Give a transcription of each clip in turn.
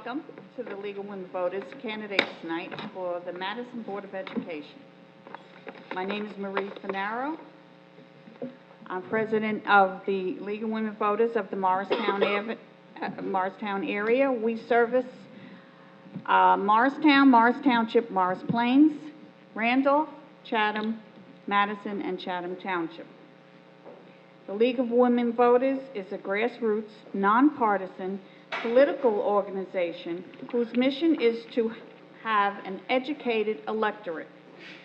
welcome to the League of Women Voters candidates night for the Madison Board of Education. My name is Marie Finaro. I'm president of the League of Women Voters of the Morristown area. We service Morristown, Morris Township, Morris Plains, Randolph, Chatham, Madison, and Chatham Township. The League of Women Voters is a grassroots, nonpartisan, political organization whose mission is to have an educated electorate.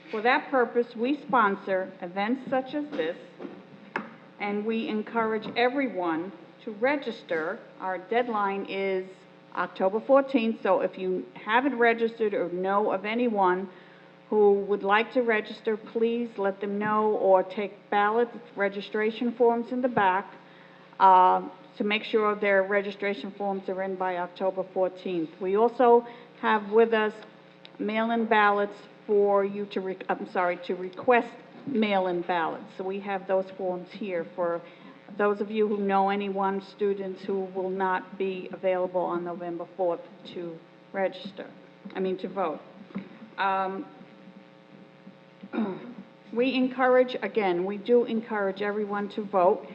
For that purpose, we sponsor events such as this, and we encourage everyone to register. Our deadline is October 14th, so if you haven't registered or know of anyone who would like to register, please let them know, or take ballot registration forms in the back to make sure their registration forms are in by October 14th. We also have with us mail-in ballots for you to request mail-in ballots. So we have those forms here for those of you who know anyone, students who will not be available on November 4th to to vote. We do encourage everyone to vote.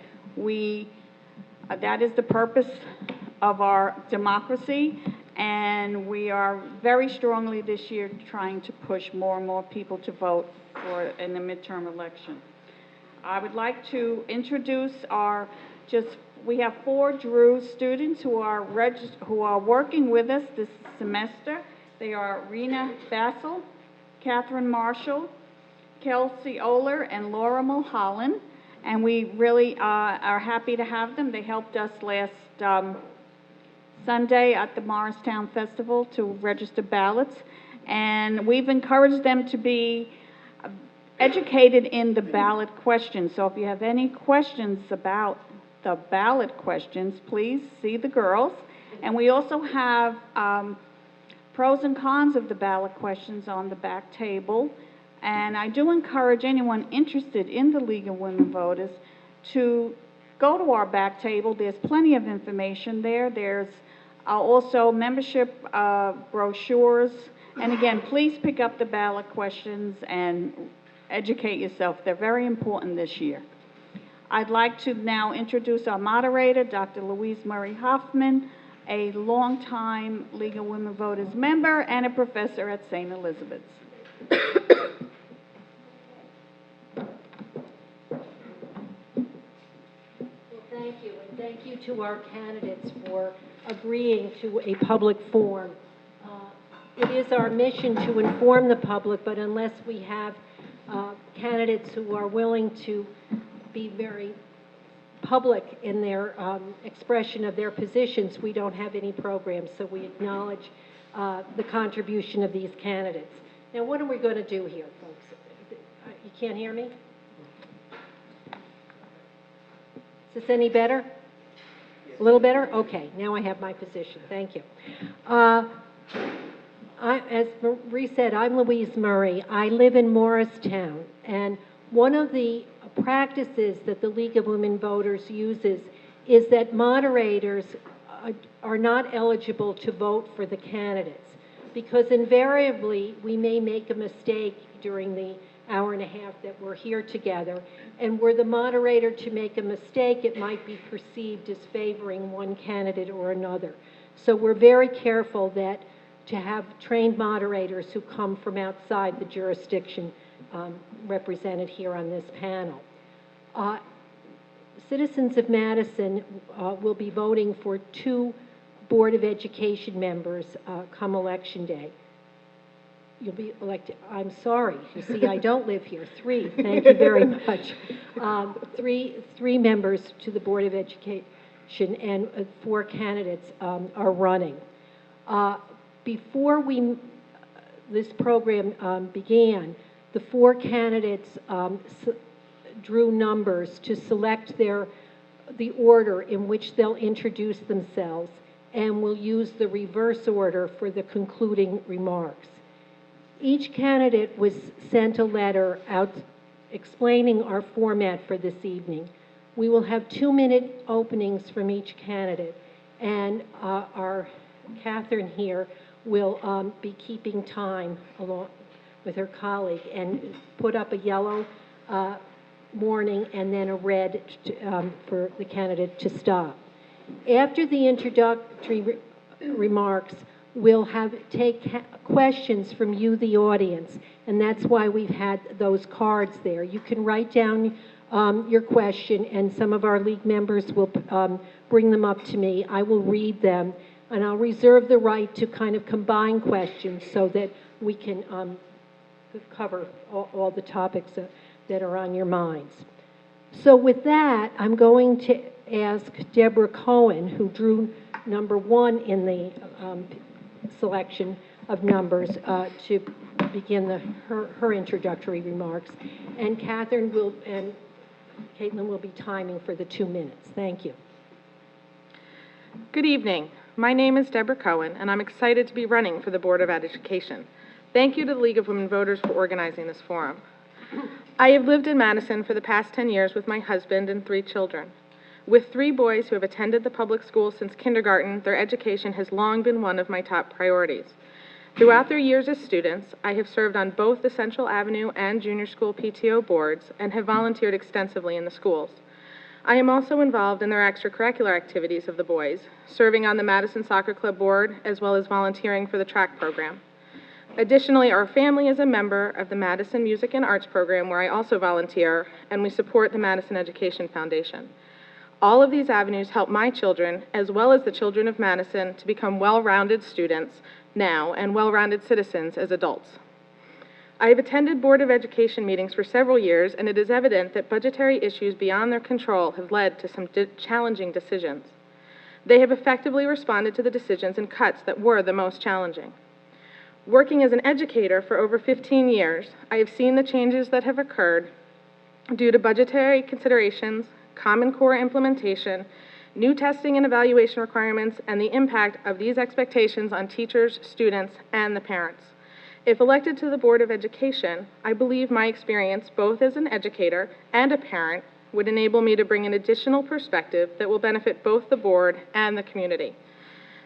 That is the purpose of our democracy, and we are very strongly this year trying to push more and more people to vote in the midterm election. I would like to introduce we have 4 Drew students who are working with us this semester. They are Rena Bassel, Catherine Marshall, Kelsey Oler, and Laura Mulholland, and we really are happy to have them. They helped us last Sunday at the Morristown Festival to register ballots, and we've encouraged them to be educated in the ballot questions. So if you have any questions about the ballot questions, please see the girls. And we also have pros and cons of the ballot questions on the back table. And I do encourage anyone interested in the League of Women Voters to go to our back table. There's plenty of information there. There's also membership brochures. And again, please pick up the ballot questions and educate yourself. They're very important this year. I'd like to now introduce our moderator, Dr. Louise Murray Hoffman, a longtime League of Women Voters member and a professor at St. Elizabeth's. Thank you, and thank you to our candidates for agreeing to a public forum. It is our mission to inform the public, but unless we have candidates who are willing to be very public in their expression of their positions, we don't have any programs, so we acknowledge the contribution of these candidates. Now, what are we going to do here, folks? You can't hear me? Is this any better? A little better? Okay, now I have my position. Thank you. As Marie said, I'm Louise Murray. I live in Morristown, and one of the practices that the League of Women Voters uses is that moderators are not eligible to vote for the candidates, because invariably we may make a mistake during the hour and a half that we're here together, and were the moderator to make a mistake, it might be perceived as favoring one candidate or another. So we're very careful to have trained moderators who come from outside the jurisdiction represented here on this panel. Citizens of Madison will be voting for 2 Board of Education members come Election Day. You'll be elected. I'm sorry. You see, I don't live here. 3. Thank you very much. 3 members to the Board of Education, and 4 candidates are running. Before this program began, the 4 candidates drew numbers to select the order in which they'll introduce themselves, and will use the reverse order for the concluding remarks. Each candidate was sent a letter out explaining our format for this evening. We will have 2-minute openings from each candidate, and our Catherine here will be keeping time along with her colleague and put up a yellow warning and then a red for the candidate to stop. After the introductory remarks, we'll take questions from you, the audience, and that's why we've had those cards there. You can write down your question, and some of our league members will bring them up to me. I will read them, and I'll reserve the right to kind of combine questions so that we can cover all the topics that are on your minds. So with that, I'm going to ask Deborah Cohen, who drew number 1 in the selection of numbers, to begin her introductory remarks. And Catherine and Caitlin will be timing for the 2 minutes. Thank you. Good evening. My name is Deborah Cohen, and I'm excited to be running for the Board of Education. Thank you to the League of Women Voters for organizing this forum. I have lived in Madison for the past 10 years with my husband and 3 children. With 3 boys who have attended the public schools since kindergarten, their education has long been one of my top priorities. Throughout their years as students, I have served on both the Central Avenue and Junior School PTO boards and have volunteered extensively in the schools. I am also involved in their extracurricular activities of the boys, serving on the Madison Soccer Club board as well as volunteering for the track program. Additionally, our family is a member of the Madison Music and Arts program, where I also volunteer, and we support the Madison Education Foundation. All of these avenues help my children, as well as the children of Madison, to become well-rounded students now and well-rounded citizens as adults. I have attended Board of Education meetings for several years, and it is evident that budgetary issues beyond their control have led to some challenging decisions. They have effectively responded to the decisions and cuts that were the most challenging. Working as an educator for over 15 years, I have seen the changes that have occurred due to budgetary considerations, Common Core implementation, new testing and evaluation requirements, and the impact of these expectations on teachers, students, and the parents. If elected to the Board of Education, I believe my experience both as an educator and a parent would enable me to bring an additional perspective that will benefit both the board and the community.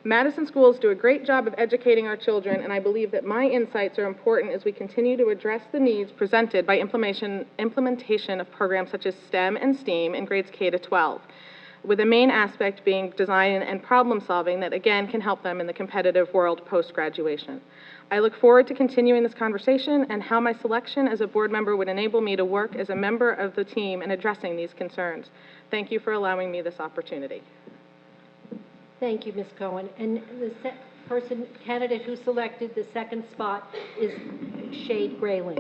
Madison schools do a great job of educating our children, and I believe that my insights are important as we continue to address the needs presented by implementation of programs such as STEM and STEAM in grades K to 12, with the main aspect being design and problem solving that again can help them in the competitive world post-graduation. I look forward to continuing this conversation and how my selection as a board member would enable me to work as a member of the team in addressing these concerns. Thank you for allowing me this opportunity. Thank you, Ms. Cohen. And the candidate who selected the second spot is Shade Grayling.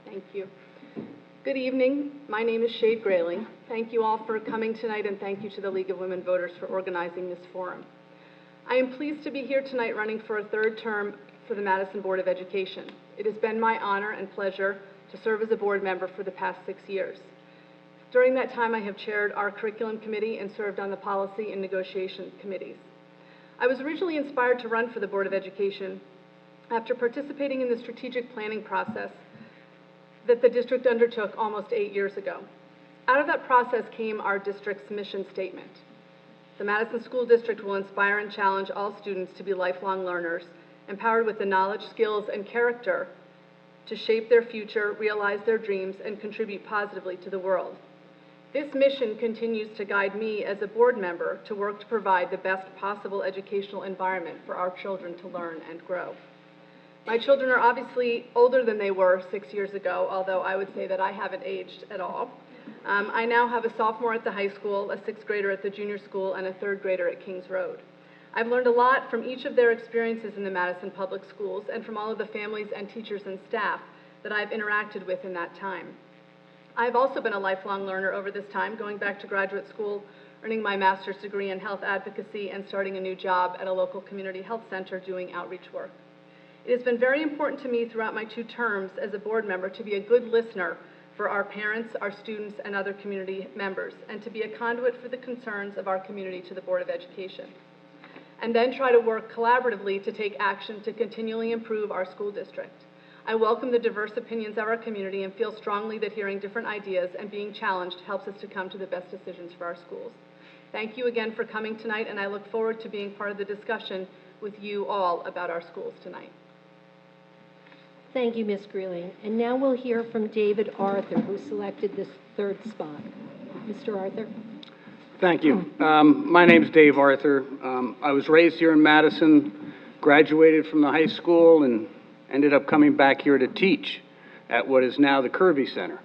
Thank you. Good evening. My name is Shade Grayling. Thank you all for coming tonight, and thank you to the League of Women Voters for organizing this forum. I am pleased to be here tonight running for a 3rd term for the Madison Board of Education. It has been my honor and pleasure to serve as a board member for the past 6 years. During that time, I have chaired our curriculum committee and served on the policy and negotiation committees. I was originally inspired to run for the Board of Education after participating in the strategic planning process that the district undertook almost 8 years ago. Out of that process came our district's mission statement. The Madison School District will inspire and challenge all students to be lifelong learners, empowered with the knowledge, skills, and character to shape their future, realize their dreams, and contribute positively to the world. This mission continues to guide me as a board member to work to provide the best possible educational environment for our children to learn and grow. My children are obviously older than they were 6 years ago, although I would say that I haven't aged at all. I now have a sophomore at the high school, a 6th grader at the junior school, and a 3rd grader at Kings Road. I've learned a lot from each of their experiences in the Madison Public Schools and from all of the families and teachers and staff that I've interacted with in that time. I've also been a lifelong learner over this time, going back to graduate school, earning my master's degree in health advocacy, and starting a new job at a local community health center doing outreach work. It has been very important to me throughout my 2 terms as a board member to be a good listener for our parents, our students, and other community members, and to be a conduit for the concerns of our community to the Board of Education, and then try to work collaboratively to take action to continually improve our school district. I welcome the diverse opinions of our community and feel strongly that hearing different ideas and being challenged helps us to come to the best decisions for our schools. Thank you again for coming tonight, and I look forward to being part of the discussion with you all about our schools tonight. Thank you, Ms. Greeling. And now we'll hear from David Arthur, who selected this third spot. Mr. Arthur? Thank you. My name's Dave Arthur. I was raised here in Madison, graduated from the high school, and ended up coming back here to teach at what is now the Kirby Center.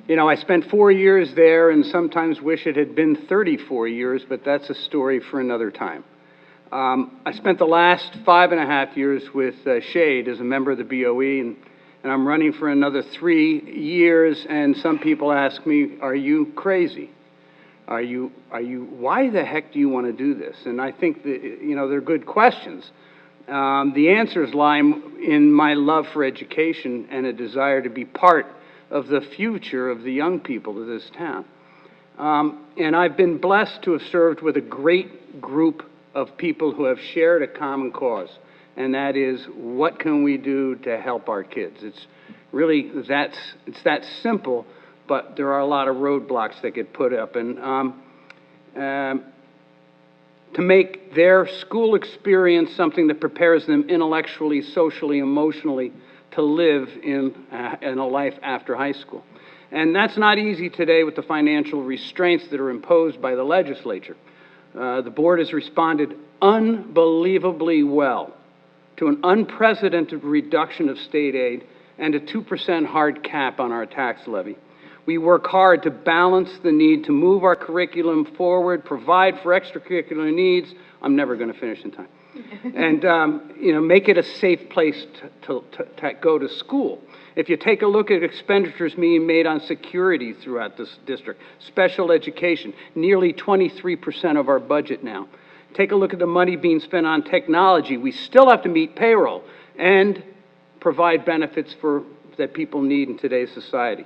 You know, I spent 4 years there and sometimes wish it had been 34 years, but that's a story for another time. I spent the last 5.5 years with Shade as a member of the BOE, and I'm running for another 3 years, and some people ask me, are you crazy? Why the heck do you want to do this? And I think that, you know, they're good questions. The answers lie in my love for education and a desire to be part of the future of the young people of this town. And I've been blessed to have served with a great group of people who have shared a common cause, and that is, what can we do to help our kids? It's really that simple, but there are a lot of roadblocks that get put up, and to make their school experience something that prepares them intellectually, socially, emotionally to live in a life after high school. And that's not easy today with the financial restraints that are imposed by the legislature. The board has responded unbelievably well to an unprecedented reduction of state aid and a 2% hard cap on our tax levy. We work hard to balance the need to move our curriculum forward, provide for extracurricular needs. I'm never going to finish in time. And, you know, make it a safe place to go to school. If you take a look at expenditures being made on security throughout this district, special education, nearly 23% of our budget now. Take a look at the money being spent on technology. We still have to meet payroll and provide benefits that people need in today's society.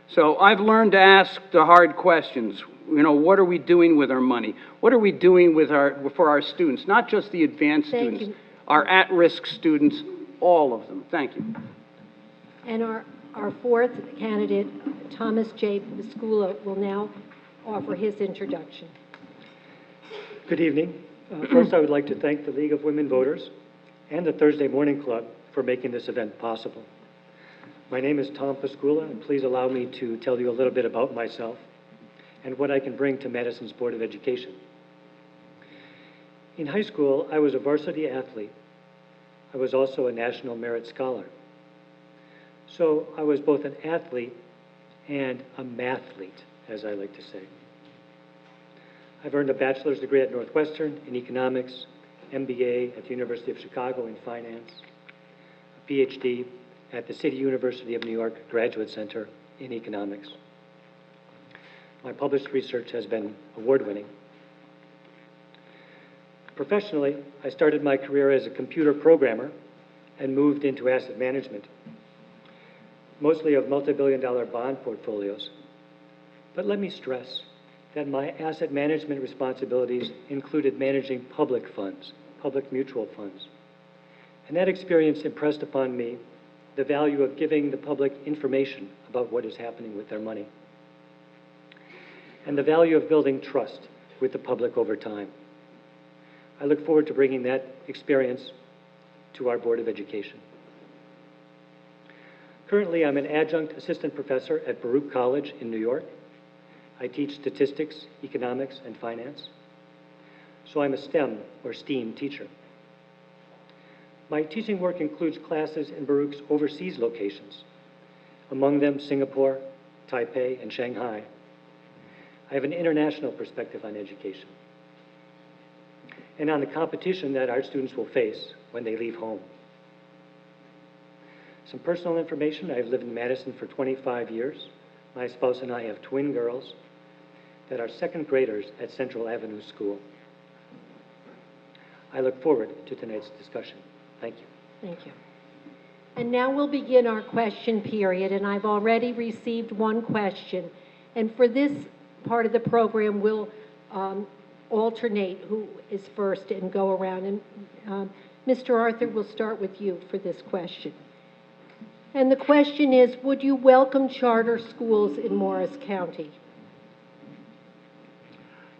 So I've learned to ask the hard questions. You know, what are we doing with our money? What are we doing for our students? Not just the advanced students, our at-risk students, all of them. Thank you. And our fourth candidate, Thomas J. Piscula, will now offer his introduction. Good evening. First, I would like to thank the League of Women Voters and the Thursday Morning Club for making this event possible. My name is Tom Piscula, and please allow me to tell you a little bit about myself and what I can bring to Madison's Board of Education. In high school, I was a varsity athlete. I was also a National Merit Scholar. So I was both an athlete and a mathlete, as I like to say. I've earned a bachelor's degree at Northwestern in economics, MBA at the University of Chicago in finance, a PhD at the City University of New York Graduate Center in economics. My published research has been award-winning. Professionally, I started my career as a computer programmer and moved into asset management, mostly of multi-billion-dollar bond portfolios. But let me stress that my asset management responsibilities included managing public funds, public mutual funds. And that experience impressed upon me the value of giving the public information about what is happening with their money, and the value of building trust with the public over time. I look forward to bringing that experience to our Board of Education. Currently, I'm an adjunct assistant professor at Baruch College in New York. I teach statistics, economics, and finance. So I'm a STEM or STEAM teacher. My teaching work includes classes in Baruch's overseas locations, among them Singapore, Taipei, and Shanghai. I have an international perspective on education and on the competition that our students will face when they leave home. Some personal information: I've lived in Madison for 25 years. My spouse and I have twin girls that are second graders at Central Avenue School. I look forward to tonight's discussion. Thank you. Thank you. And now we'll begin our question period, and I've already received one question. And for this part of the program, we'll alternate who is first and go around. And Mr. Arthur, we'll start with you for this question. And the question is, would you welcome charter schools in Morris County?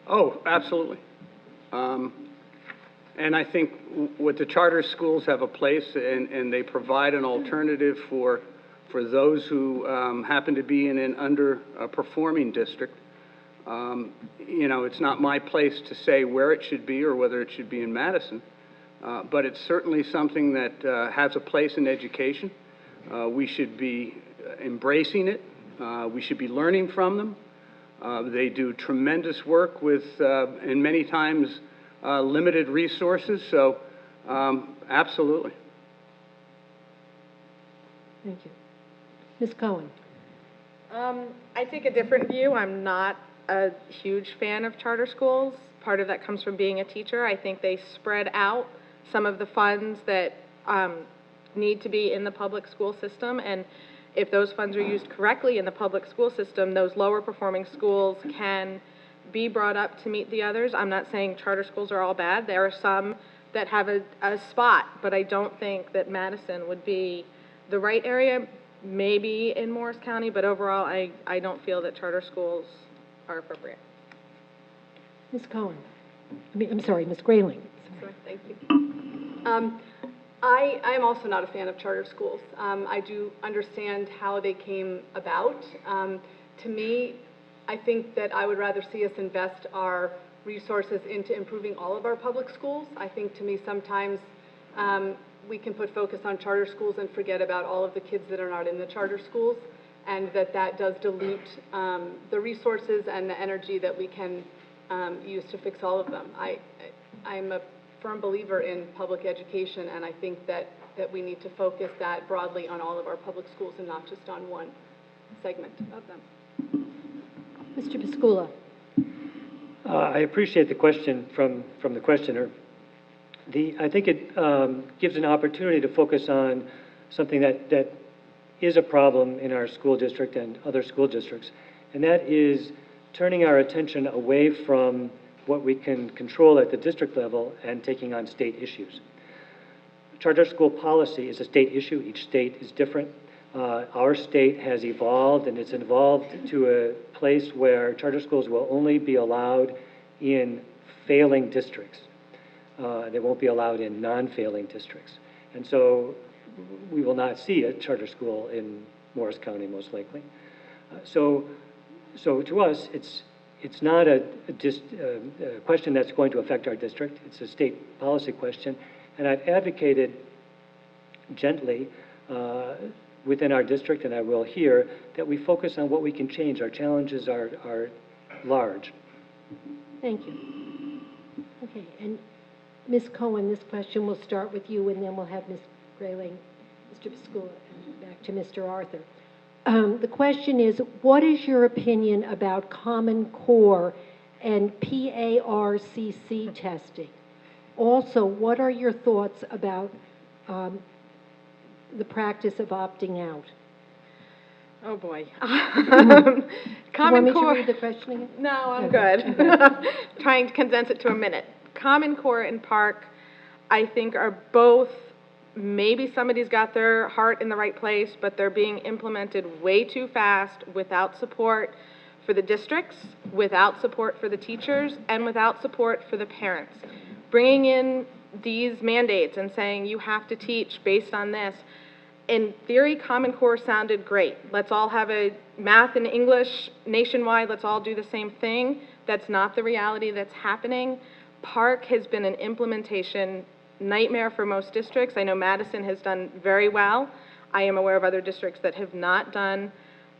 Oh, absolutely. And I think with the charter schools have a place, and they provide an alternative for those who happen to be in an underperforming district. You know, it's not my place to say where it should be or whether it should be in Madison, but it's certainly something that has a place in education. We should be embracing it. We should be learning from them. They do tremendous work with, and many times, limited resources, so absolutely. Thank you. Ms. Cohen? I take a different view. I'm not a huge fan of charter schools. Part of that comes from being a teacher. I think they spread out some of the funds that need to be in the public school system, and if those funds are used correctly in the public school system, those lower performing schools can be brought up to meet the others. I'm not saying charter schools are all bad. There are some that have a spot, but I don't think that Madison would be the right area, maybe in Morris County, but overall, I don't feel that charter schools are appropriate. Ms. Cohen? I'm sorry, Ms. Grayling. Sorry, thank you. I'm also not a fan of charter schools. I do understand how they came about. To me, I think that I would rather see us invest our resources into improving all of our public schools. I think, to me, sometimes we can put focus on charter schools and forget about all of the kids that are not in the charter schools, and that does dilute the resources and the energy that we can use to fix all of them. I'm a firm believer in public education, and I think that we need to focus that broadly on all of our public schools and not just on one segment of them. Mr. Piscula? I appreciate the question from the questioner. I think it gives an opportunity to focus on something that is a problem in our school district and other school districts, and that is turning our attention away from what we can control at the district level and taking on state issues. Charter school policy is a state issue. Each state is different. Our state has evolved, and it's evolved to a place where charter schools will only be allowed in failing districts. They won't be allowed in non-failing districts. And so we will not see a charter school in Morris County, most likely. So to us, it's not a question that's going to affect our district. It's a state policy question. And I've advocated gently within our district, and I will here, that we focus on what we can change. Our challenges are large. Thank you. Okay, and Ms. Cohen, this question will start with you, and then we'll have Ms. Grayling, Mr. Piscula, and back to Mr. Arthur. The question is, what is your opinion about Common Core and PARCC testing? Also, what are your thoughts about the practice of opting out? Oh, boy. Do you want me to Core. read the question again? No, I'm Okay. good. Trying to condense it to a minute. Common Core and Park, I think, are both, maybe somebody's got their heart in the right place, but they're being implemented way too fast without support for the districts, without support for the teachers, and without support for the parents. Bringing in these mandates and saying you have to teach based on this, in theory, Common Core sounded great. Let's all have a math and English nationwide. Let's all do the same thing. That's not the reality that's happening. Park has been an implementation nightmare for most districts. I know Madison has done very well. I am aware of other districts that have not done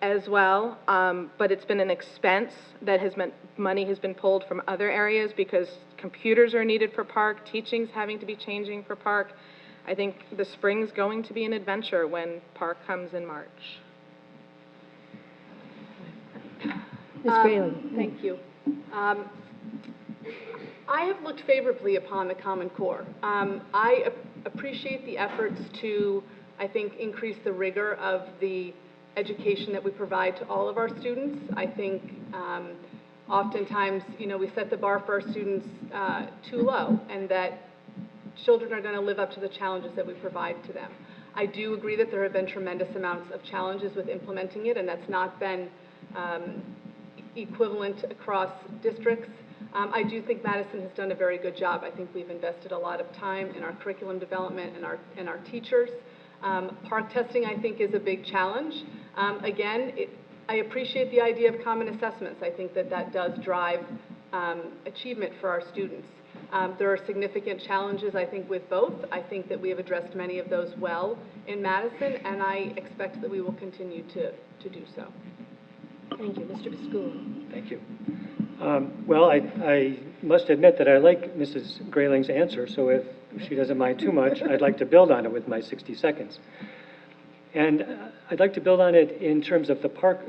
as well, but it's been an expense that has meant money has been pulled from other areas because computers are needed for Park, teaching's having to be changing for Park. I think the spring's going to be an adventure when Park comes in March. Ms. Grayling? Thank you. I have looked favorably upon the Common Core. I appreciate the efforts to, I think, increase the rigor of the education that we provide to all of our students. I think oftentimes, we set the bar for our students too low, and that children are going to live up to the challenges that we provide to them. I do agree that there have been tremendous amounts of challenges with implementing it, and that's not been equivalent across districts. I do think Madison has done a very good job. I think we've invested a lot of time in our curriculum development and our teachers. Park testing, I think, is a big challenge. Again, I appreciate the idea of common assessments. I think that that does drive achievement for our students. There are significant challenges, I think, with both. I think that we have addressed many of those well in Madison, and I expect that we will continue to do so. Thank you. Mr. Piscula. Thank you. Well, I must admit that I like Mrs. Grayling's answer, so if she doesn't mind too much, I'd like to build on it with my 60 seconds. And I'd like to build on it in terms of the park.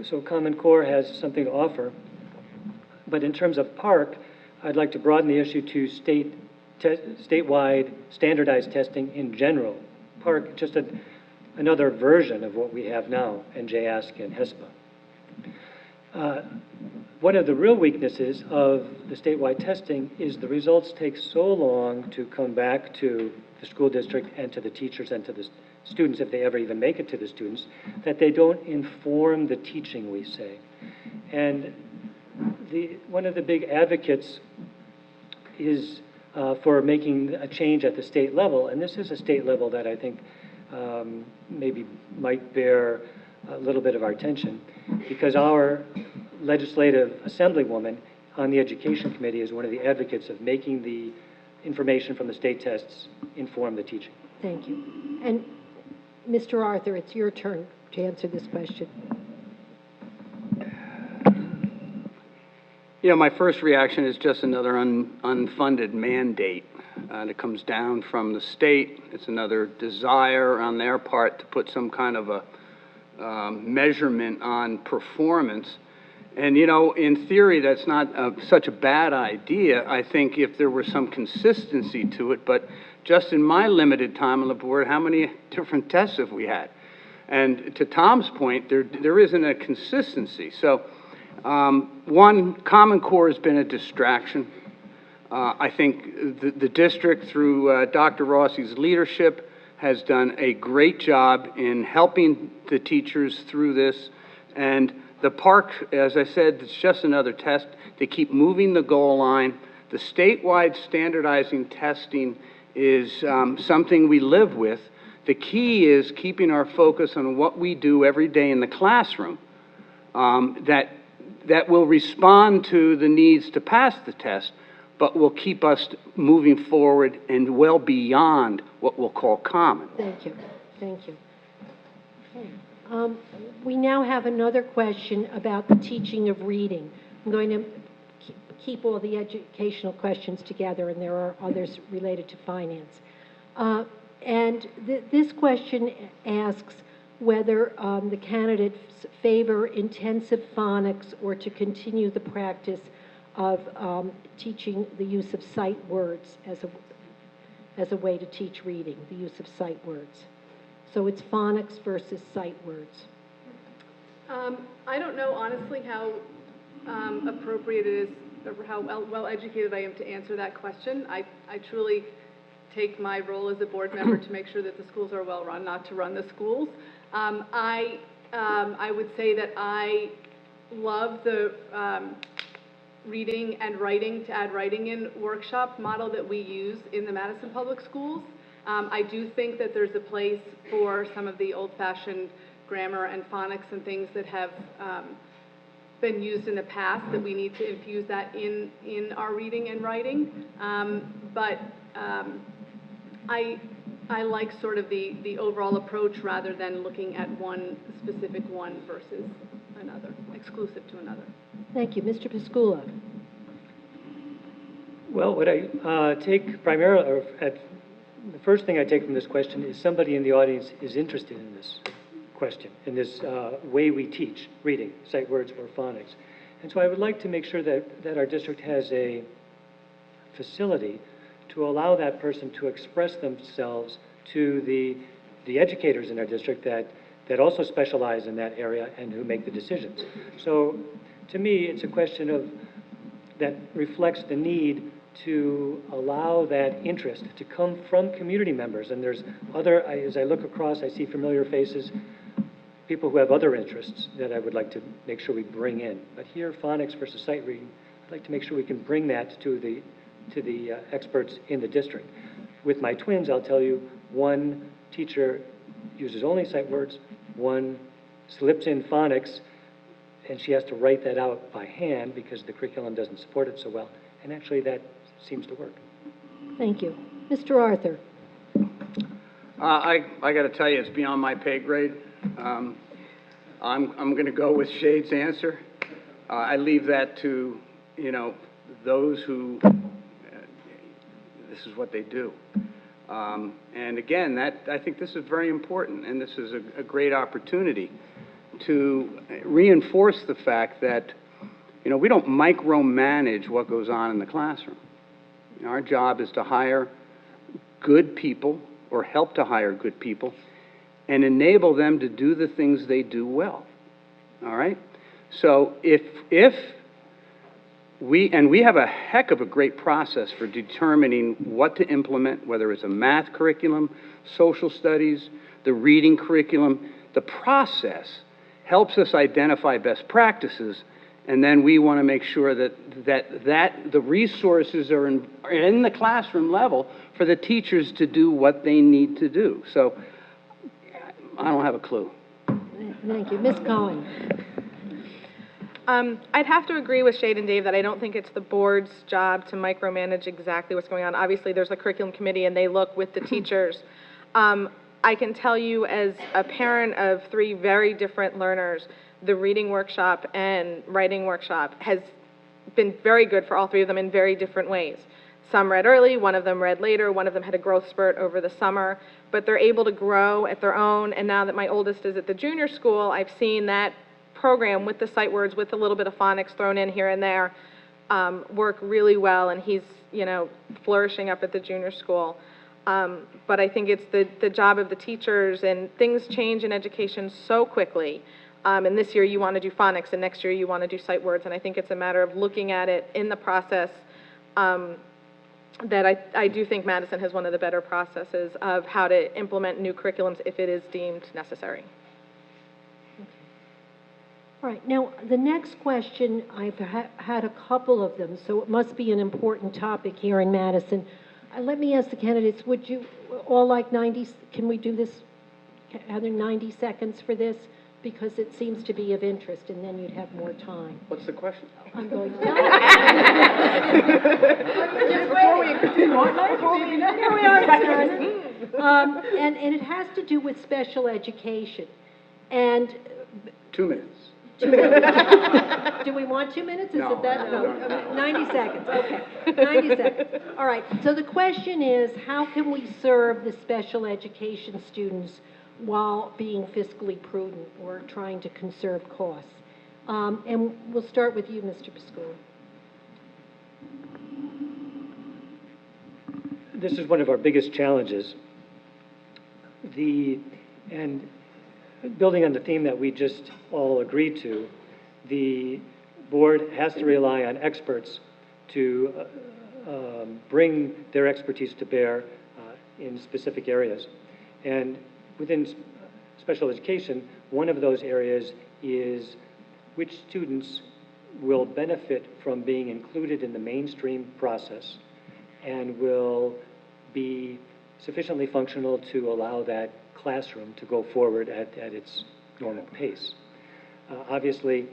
So Common Core has something to offer. But in terms of park, I'd like to broaden the issue to statewide standardized testing in general. Park, just another version of what we have now, NJASC and HESPA. One of the real weaknesses of the statewide testing is the results take so long to come back to the school district and to the teachers and to the students, if they ever even make it to the students, that they don't inform the teaching, we say. And one of the big advocates is for making a change at the state level, and this is a state level that I think maybe might bear a little bit of our attention, because our legislative assemblywoman on the Education Committee is one of the advocates of making the information from the state tests inform the teaching. Thank you. And Mr. Arthur, it's your turn to answer this question. You know, my first reaction is just another unfunded mandate that comes down from the state. It's another desire on their part to put some kind of a measurement on performance. And, you know, in theory, that's not such a bad idea, I think, if there were some consistency to it. But just in my limited time on the board, how many different tests have we had? And to Tom's point, there isn't a consistency. So, one, Common Core has been a distraction. I think the district, through Dr. Rossi's leadership, has done a great job in helping the teachers through this. And the park, as I said, it's just another test. They keep moving the goal line. The statewide standardizing testing is something we live with. The key is keeping our focus on what we do every day in the classroom that will respond to the needs to pass the test, but will keep us moving forward and well beyond what we'll call common. Thank you. Thank you. Okay. We now have another question about the teaching of reading. I'm going to keep all the educational questions together, and there are others related to finance. This question asks whether the candidates favor intensive phonics or to continue the practice of teaching the use of sight words as a way to teach reading, the use of sight words. So it's phonics versus sight words. I don't know, honestly, how appropriate it is, or how well educated I am to answer that question. I truly take my role as a board member to make sure that the schools are well run, not to run the schools. I would say that I love the reading and writing, to add writing in workshop model that we use in the Madison Public Schools. I do think that there's a place for some of the old-fashioned grammar and phonics and things that have been used in the past, that we need to infuse that in our reading and writing. But I like sort of the overall approach rather than looking at one specific one versus another, exclusive to another. Thank you. Mr. Piscula. Well, what I take primarily, or the first thing I take from this question is somebody in the audience is interested in this question, in this way we teach reading, sight words, or phonics. And so I would like to make sure that our district has a facility to allow that person to express themselves to the educators in our district that also specialize in that area and who make the decisions. So to me, it's a question of that reflects the need to allow that interest to come from community members. And there's as I look across, I see familiar faces, people who have other interests that I would like to make sure we bring in. But here, phonics versus sight reading, I'd like to make sure we can bring that to the experts in the district. With my twins, I'll tell you, one teacher uses only sight words, one slips in phonics, and she has to write that out by hand because the curriculum doesn't support it so well. And actually, that seems to work. Thank you. Mr. Arthur? I got to tell you, it's beyond my pay grade. I'm going to go with Shade's answer. I leave that to, those who, this is what they do. And again, I think this is very important, and this is a great opportunity to reinforce the fact that, we don't micromanage what goes on in the classroom. Our job is to hire good people, or help to hire good people, and enable them to do the things they do well. All right? So if we have a heck of a great process for determining what to implement, whether it's a math curriculum, social studies, the reading curriculum. The process helps us identify best practices, and then we want to make sure that the resources are in the classroom level for the teachers to do what they need to do. So I don't have a clue. Thank you. Ms. Cohen? I'd have to agree with Shade and Dave that I don't think it's the board's job to micromanage exactly what's going on. Obviously, there's a curriculum committee, and they look with the teachers. I can tell you, as a parent of 3 very different learners, the reading workshop and writing workshop has been very good for all 3 of them in very different ways. Some read early, one of them read later, one of them had a growth spurt over the summer, but they're able to grow at their own. And now that my oldest is at the junior school, I've seen that program with the sight words, with a little bit of phonics thrown in here and there, work really well, and he's, flourishing up at the junior school. But I think it's the job of the teachers, and things change in education so quickly. And this year you want to do phonics, and next year you want to do sight words, and I think it's a matter of looking at it in the process. That I do think Madison has one of the better processes of how to implement new curriculums if it is deemed necessary. All right, now, the next question, I've had a couple of them, so it must be an important topic here in Madison. Let me ask the candidates, would you all like 90, can we do this, are there 90 seconds for this? Because it seems to be of interest, and then you'd have more time. What's the question? I'm going to Here we are, and it has to do with special education. And 2 minutes. 2 minutes. Do we want 2 minutes? Is No, it that? no. 90 seconds, okay. 90 seconds. All right, so the question is, how can we serve the special education students while being fiscally prudent or trying to conserve costs? And we'll start with you, Mr. Piscola. This is one of our biggest challenges. And building on the theme that we just all agreed to, the board has to rely on experts to bring their expertise to bear in specific areas. And within special education, one of those areas is which students will benefit from being included in the mainstream process and will be sufficiently functional to allow that classroom to go forward at its normal pace. Obviously,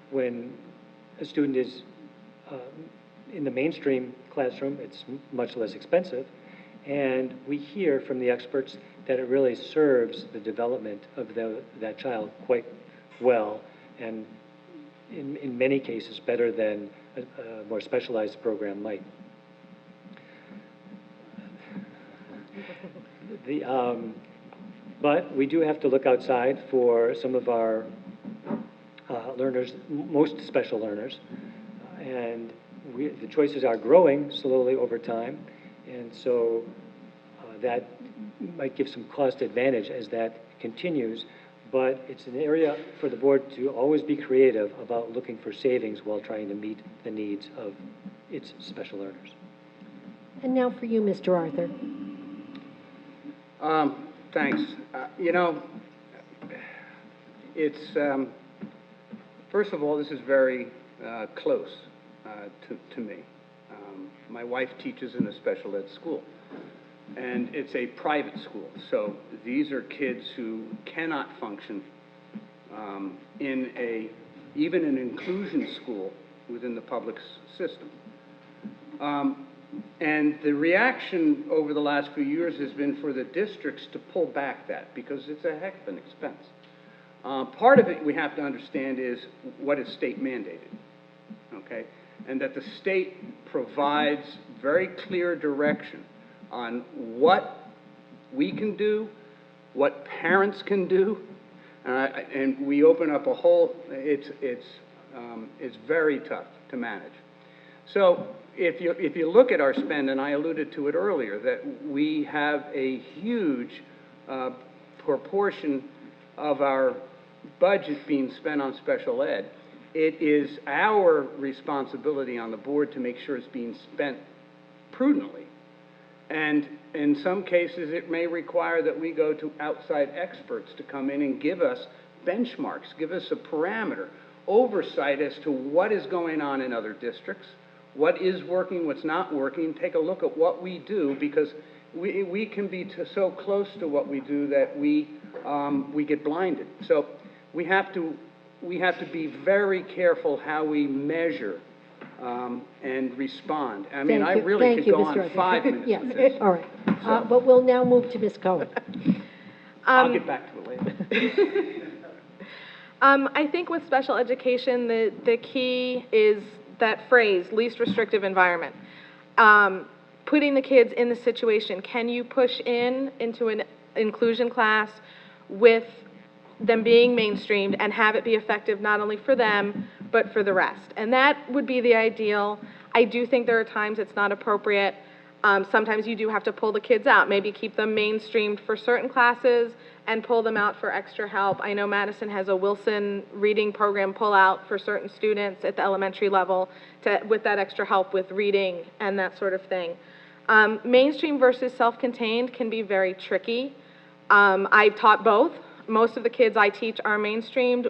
when a student is in the mainstream classroom, it's much less expensive, and we hear from the experts that it really serves the development of that child quite well, and in many cases better than a more specialized program might. But we do have to look outside for some of our learners, most special learners, and the choices are growing slowly over time, and so that might give some cost advantage as that continues, but it's an area for the board to always be creative about looking for savings while trying to meet the needs of its special learners. And now for you, Mr. Arthur. Thanks. It's, first of all, this is very close. to me. My wife teaches in a special ed school, and it's a private school. So these are kids who cannot function even an inclusion school within the public system. And the reaction over the last few years has been for the districts to pull back that, because it's a heck of an expense. Part of it we have to understand is what is state mandated, okay? And that the state provides very clear direction on what we can do, what parents can do, and we open up a whole, it's very tough to manage. So if you look at our spend, and I alluded to it earlier, that we have a huge proportion of our budget being spent on special ed, it is our responsibility on the board to make sure it's being spent prudently. And in some cases, it may require that we go to outside experts to come in and give us benchmarks, give us a parameter, oversight as to what is going on in other districts, what is working, what's not working, take a look at what we do, because we can be so close to what we do that we get blinded. So we have to be very careful how we measure and respond. I mean, I really could go on 5 minutes Yes, with this. all right. But we'll now move to Ms. Cohen. I'll get back to it later. I think with special education, the key is that phrase, least restrictive environment. Putting the kids in the situation, can you push into an inclusion class with them being mainstreamed and have it be effective not only for them, but for the rest? And that would be the ideal. I do think there are times it's not appropriate. Sometimes you do have to pull the kids out, maybe keep them mainstreamed for certain classes and pull them out for extra help. I know Madison has a Wilson reading program pull out for certain students at the elementary level with that extra help with reading and that sort of thing. Mainstream versus self-contained can be very tricky. I've taught both. Most of the kids I teach are mainstreamed.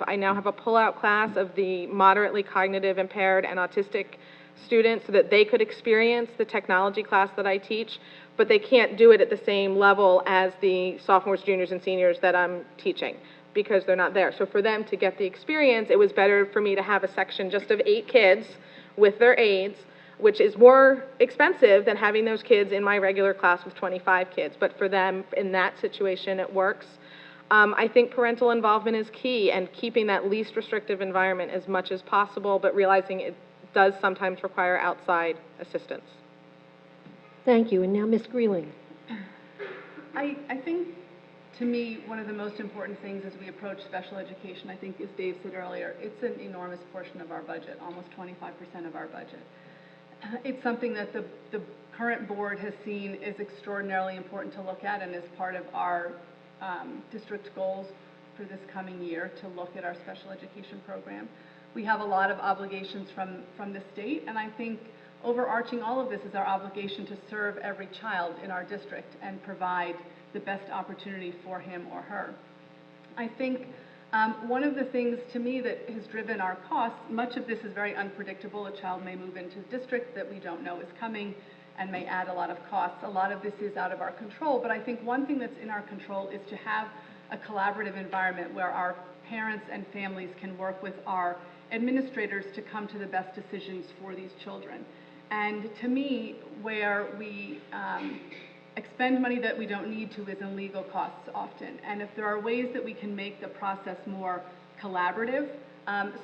I now have a pull-out class of the moderately cognitive impaired and autistic students so that they could experience the technology class that I teach, but they can't do it at the same level as the sophomores, juniors, and seniors that I'm teaching because they're not there. So for them to get the experience, it was better for me to have a section just of 8 kids with their aides, which is more expensive than having those kids in my regular class with 25 kids. But for them, in that situation, it works. I think parental involvement is key, and keeping that least restrictive environment as much as possible, but realizing it does sometimes require outside assistance. Thank you. And now Ms. Greeling. I think, to me, one of the most important things as we approach special education, I think, as Dave said earlier, it's an enormous portion of our budget, almost 25% of our budget. It's something that the current board has seen is extraordinarily important to look at and is part of our district goals for this coming year to look at our special education program. We have a lot of obligations from the state, and I think overarching all of this is our obligation to serve every child in our district and provide the best opportunity for him or her. I think one of the things to me that has driven our costs, much of this is very unpredictable. A child may move into a district that we don't know is coming and may add a lot of costs. A lot of this is out of our control, but I think one thing that's in our control is to have a collaborative environment where our parents and families can work with our administrators to come to the best decisions for these children. And to me, where we expend money that we don't need to is in legal costs often. And if there are ways that we can make the process more collaborative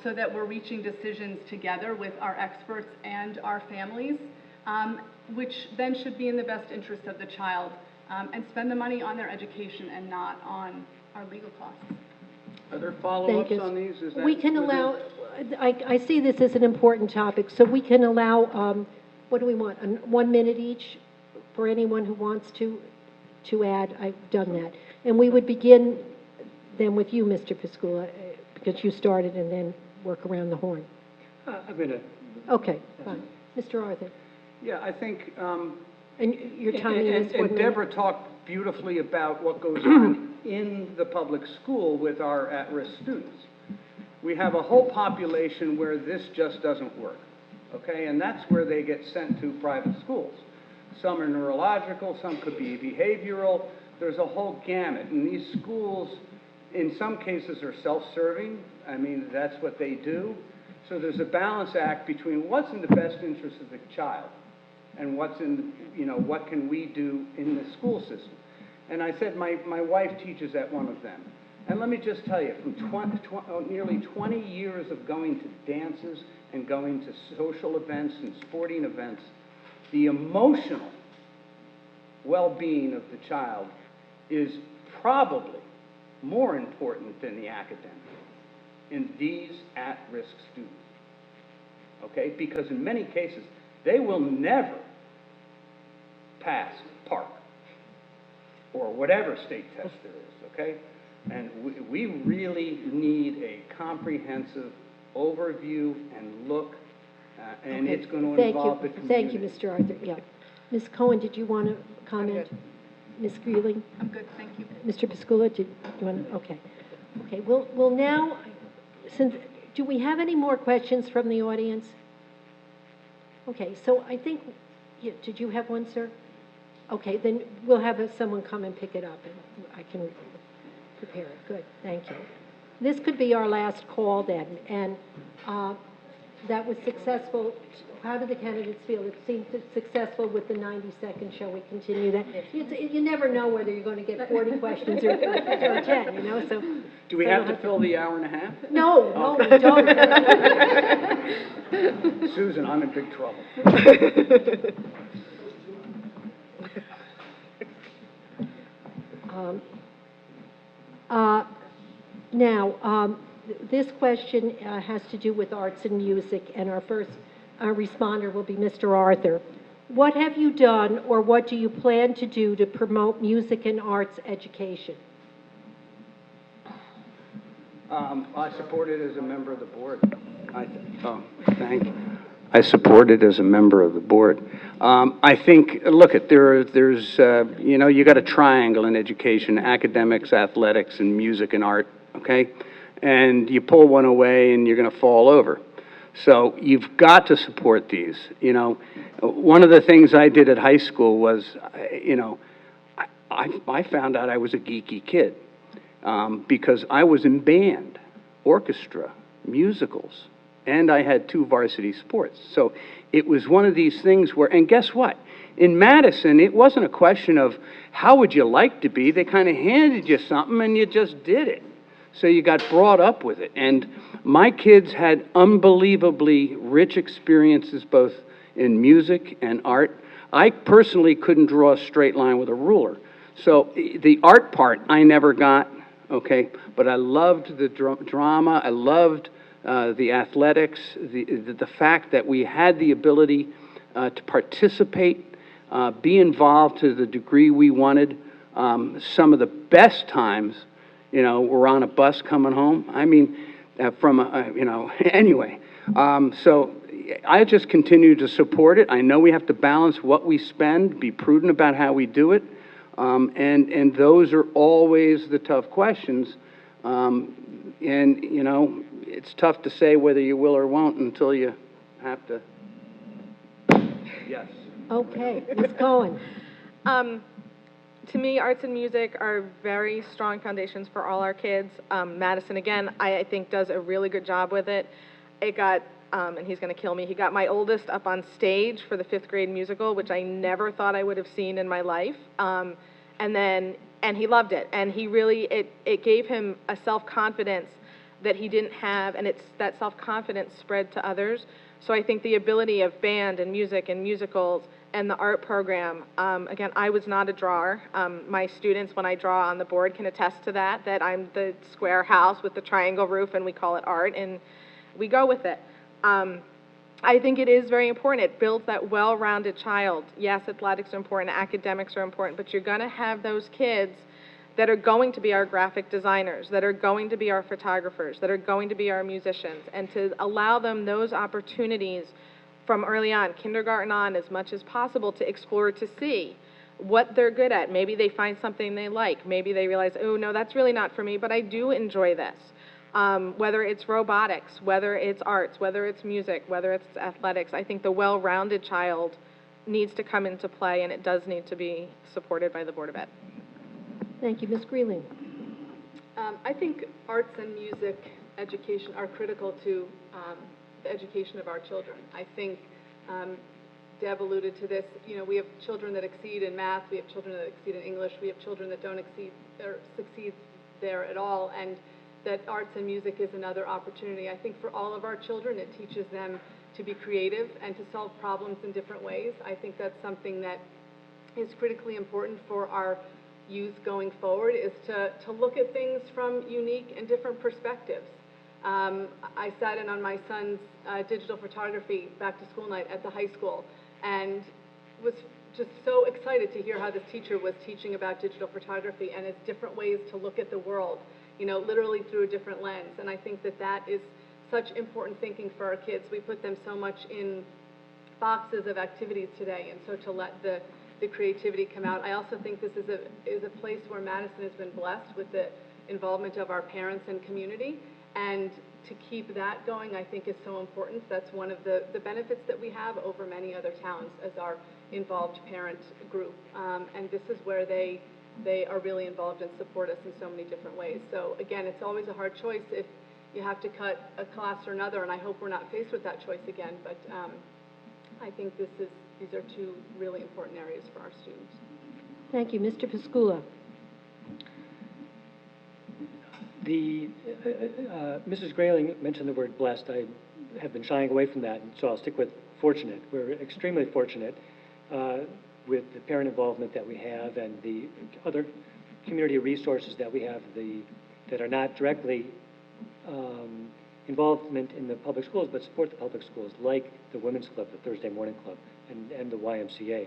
so that we're reaching decisions together with our experts and our families, which then should be in the best interest of the child, and spend the money on their education and not on our legal costs. Are there follow-ups Thank you. on these? Is that We can within- allow, I see this as an important topic, so we can allow, what do we want, 1 minute each for anyone who wants to add? I've done that. And we would begin then with you, Mr. Piscula, because you started, and then work around the horn. I'm going to, Okay, fine. Mr. Arthur, Yeah, I think, and your timing is 1 and minute. Deborah talked beautifully about what goes on in the public school with our at-risk students. we have a whole population where this just doesn't work, okay? And that's where they get sent to private schools. Some are neurological, some could be behavioral. There's a whole gamut. And these schools, in some cases, are self-serving. I mean, that's what they do. So there's a balance act between what's in the best interest of the child and what's in, you know, what can we do in the school system. And I said my wife teaches at one of them. And let me just tell you, from nearly 20 years of going to dances and going to social events and sporting events, the emotional well-being of the child is probably more important than the academic in these at-risk students, okay? Because in many cases, they will never pass PARC or whatever state test there is, okay? And we really need a comprehensive overview and look, and Okay. it's going to Thank involve you. the community. Thank you, Mr. Arthur, yeah. Ms. Cohen, did you want to comment? Ms. Greeling? I'm good, thank you. Mr. Piscula, did you want to, okay. Okay, we'll now, do we have any more questions from the audience? Okay, so I think, yeah, did you have one, sir? Okay, then we'll have someone come and pick it up, and I can prepare it. Good, thank you. This could be our last call then, and that was successful. How did the candidates feel? It seemed successful with the 90-second. Shall we continue that? You never know whether you're going to get 40 questions or 10, you know, so. Do we have to fill the hour and a half? No, we don't. Susan, I'm in big trouble. Now, this question has to do with arts and music, and our first responder will be Mr. Arthur. What have you done, or what do you plan to do to promote music and arts education? I support it as a member of the board. Thank you. I support it as a member of the board. I think, look, there's, you know, you got a triangle in education: academics, athletics, and music and art, okay? And you pull one away and you're going to fall over. So you've got to support these. You know, one of the things I did at high school was, you know, I found out I was a geeky kid because I was in band, orchestra, musicals, and I had 2 varsity sports. So it was one of these things where, and guess what? In Madison, it wasn't a question of how would you like to be. They kind of handed you something and you just did it. So you got brought up with it. And my kids had unbelievably rich experiences both in music and art. I personally couldn't draw a straight line with a ruler. So the art part I never got, okay? But I loved the drama. I loved the athletics, the fact that we had the ability to participate, be involved to the degree we wanted. Some of the best times, you know, we're on a bus coming home. I mean, you know, anyway. So I just continue to support it. I know we have to balance what we spend, be prudent about how we do it. And those are always the tough questions. And, you know, it's tough to say whether you will or won't until you have to. Yes. Okay, Ms. Cohen. To me, arts and music are very strong foundations for all our kids. Madison, again, I think does a really good job with it. It got, and he's going to kill me, he got my oldest up on stage for the 5th grade musical, which I never thought I would have seen in my life. And he loved it. And he really, it gave him a self-confidence that he didn't have, and that self-confidence spread to others. So I think the ability of band and music and musicals and the art program, again, I was not a drawer. My students, when I draw on the board, can attest to that I'm the square house with the triangle roof, and we call it art, and we go with it. I think it is very important. It builds that well-rounded child. Yes, athletics are important, academics are important, but you're going to have those kids that are going to be our graphic designers, that are going to be our photographers, that are going to be our musicians, and to allow them those opportunities from early on, kindergarten on, as much as possible, to explore, to see what they're good at. Maybe they find something they like. Maybe they realize, oh, no, that's really not for me, but I do enjoy this. Whether it's robotics, whether it's arts, whether it's music, whether it's athletics, I think the well-rounded child needs to come into play, and it does need to be supported by the Board of Ed. Thank you, Ms. Greeling. I think arts and music education are critical to the education of our children. I think Deb alluded to this. You know, we have children that exceed in math, we have children that exceed in English, we have children that don't exceed or succeed there at all, and that arts and music is another opportunity. I think for all of our children, it teaches them to be creative and to solve problems in different ways. I think that's something that is critically important for our youth going forward, is to look at things from unique and different perspectives. I sat in on my son's digital photography back to school night at the high school and was just so excited to hear how this teacher was teaching about digital photography and its different ways to look at the world, you know, literally through a different lens. And I think that that is such important thinking for our kids. We put them so much in boxes of activities today, and so to let the creativity come out. I also think this is a place where Madison has been blessed with the involvement of our parents and community, and to keep that going, I think, is so important. That's one of the benefits that we have over many other towns as our involved parent group, and this is where they are really involved and support us in so many different ways. So again, it's always a hard choice if you have to cut a class or another, and I hope we're not faced with that choice again, but I think these are two really important areas for our students. Thank you. Mr. Piscula. Mrs. Grayling mentioned the word blessed. I have been shying away from that, and so I'll stick with fortunate. We're extremely fortunate with the parent involvement that we have and the other community resources that we have that are not directly involvement in the public schools, but support the public schools, like the Women's Club, the Thursday Morning Club, and the YMCA.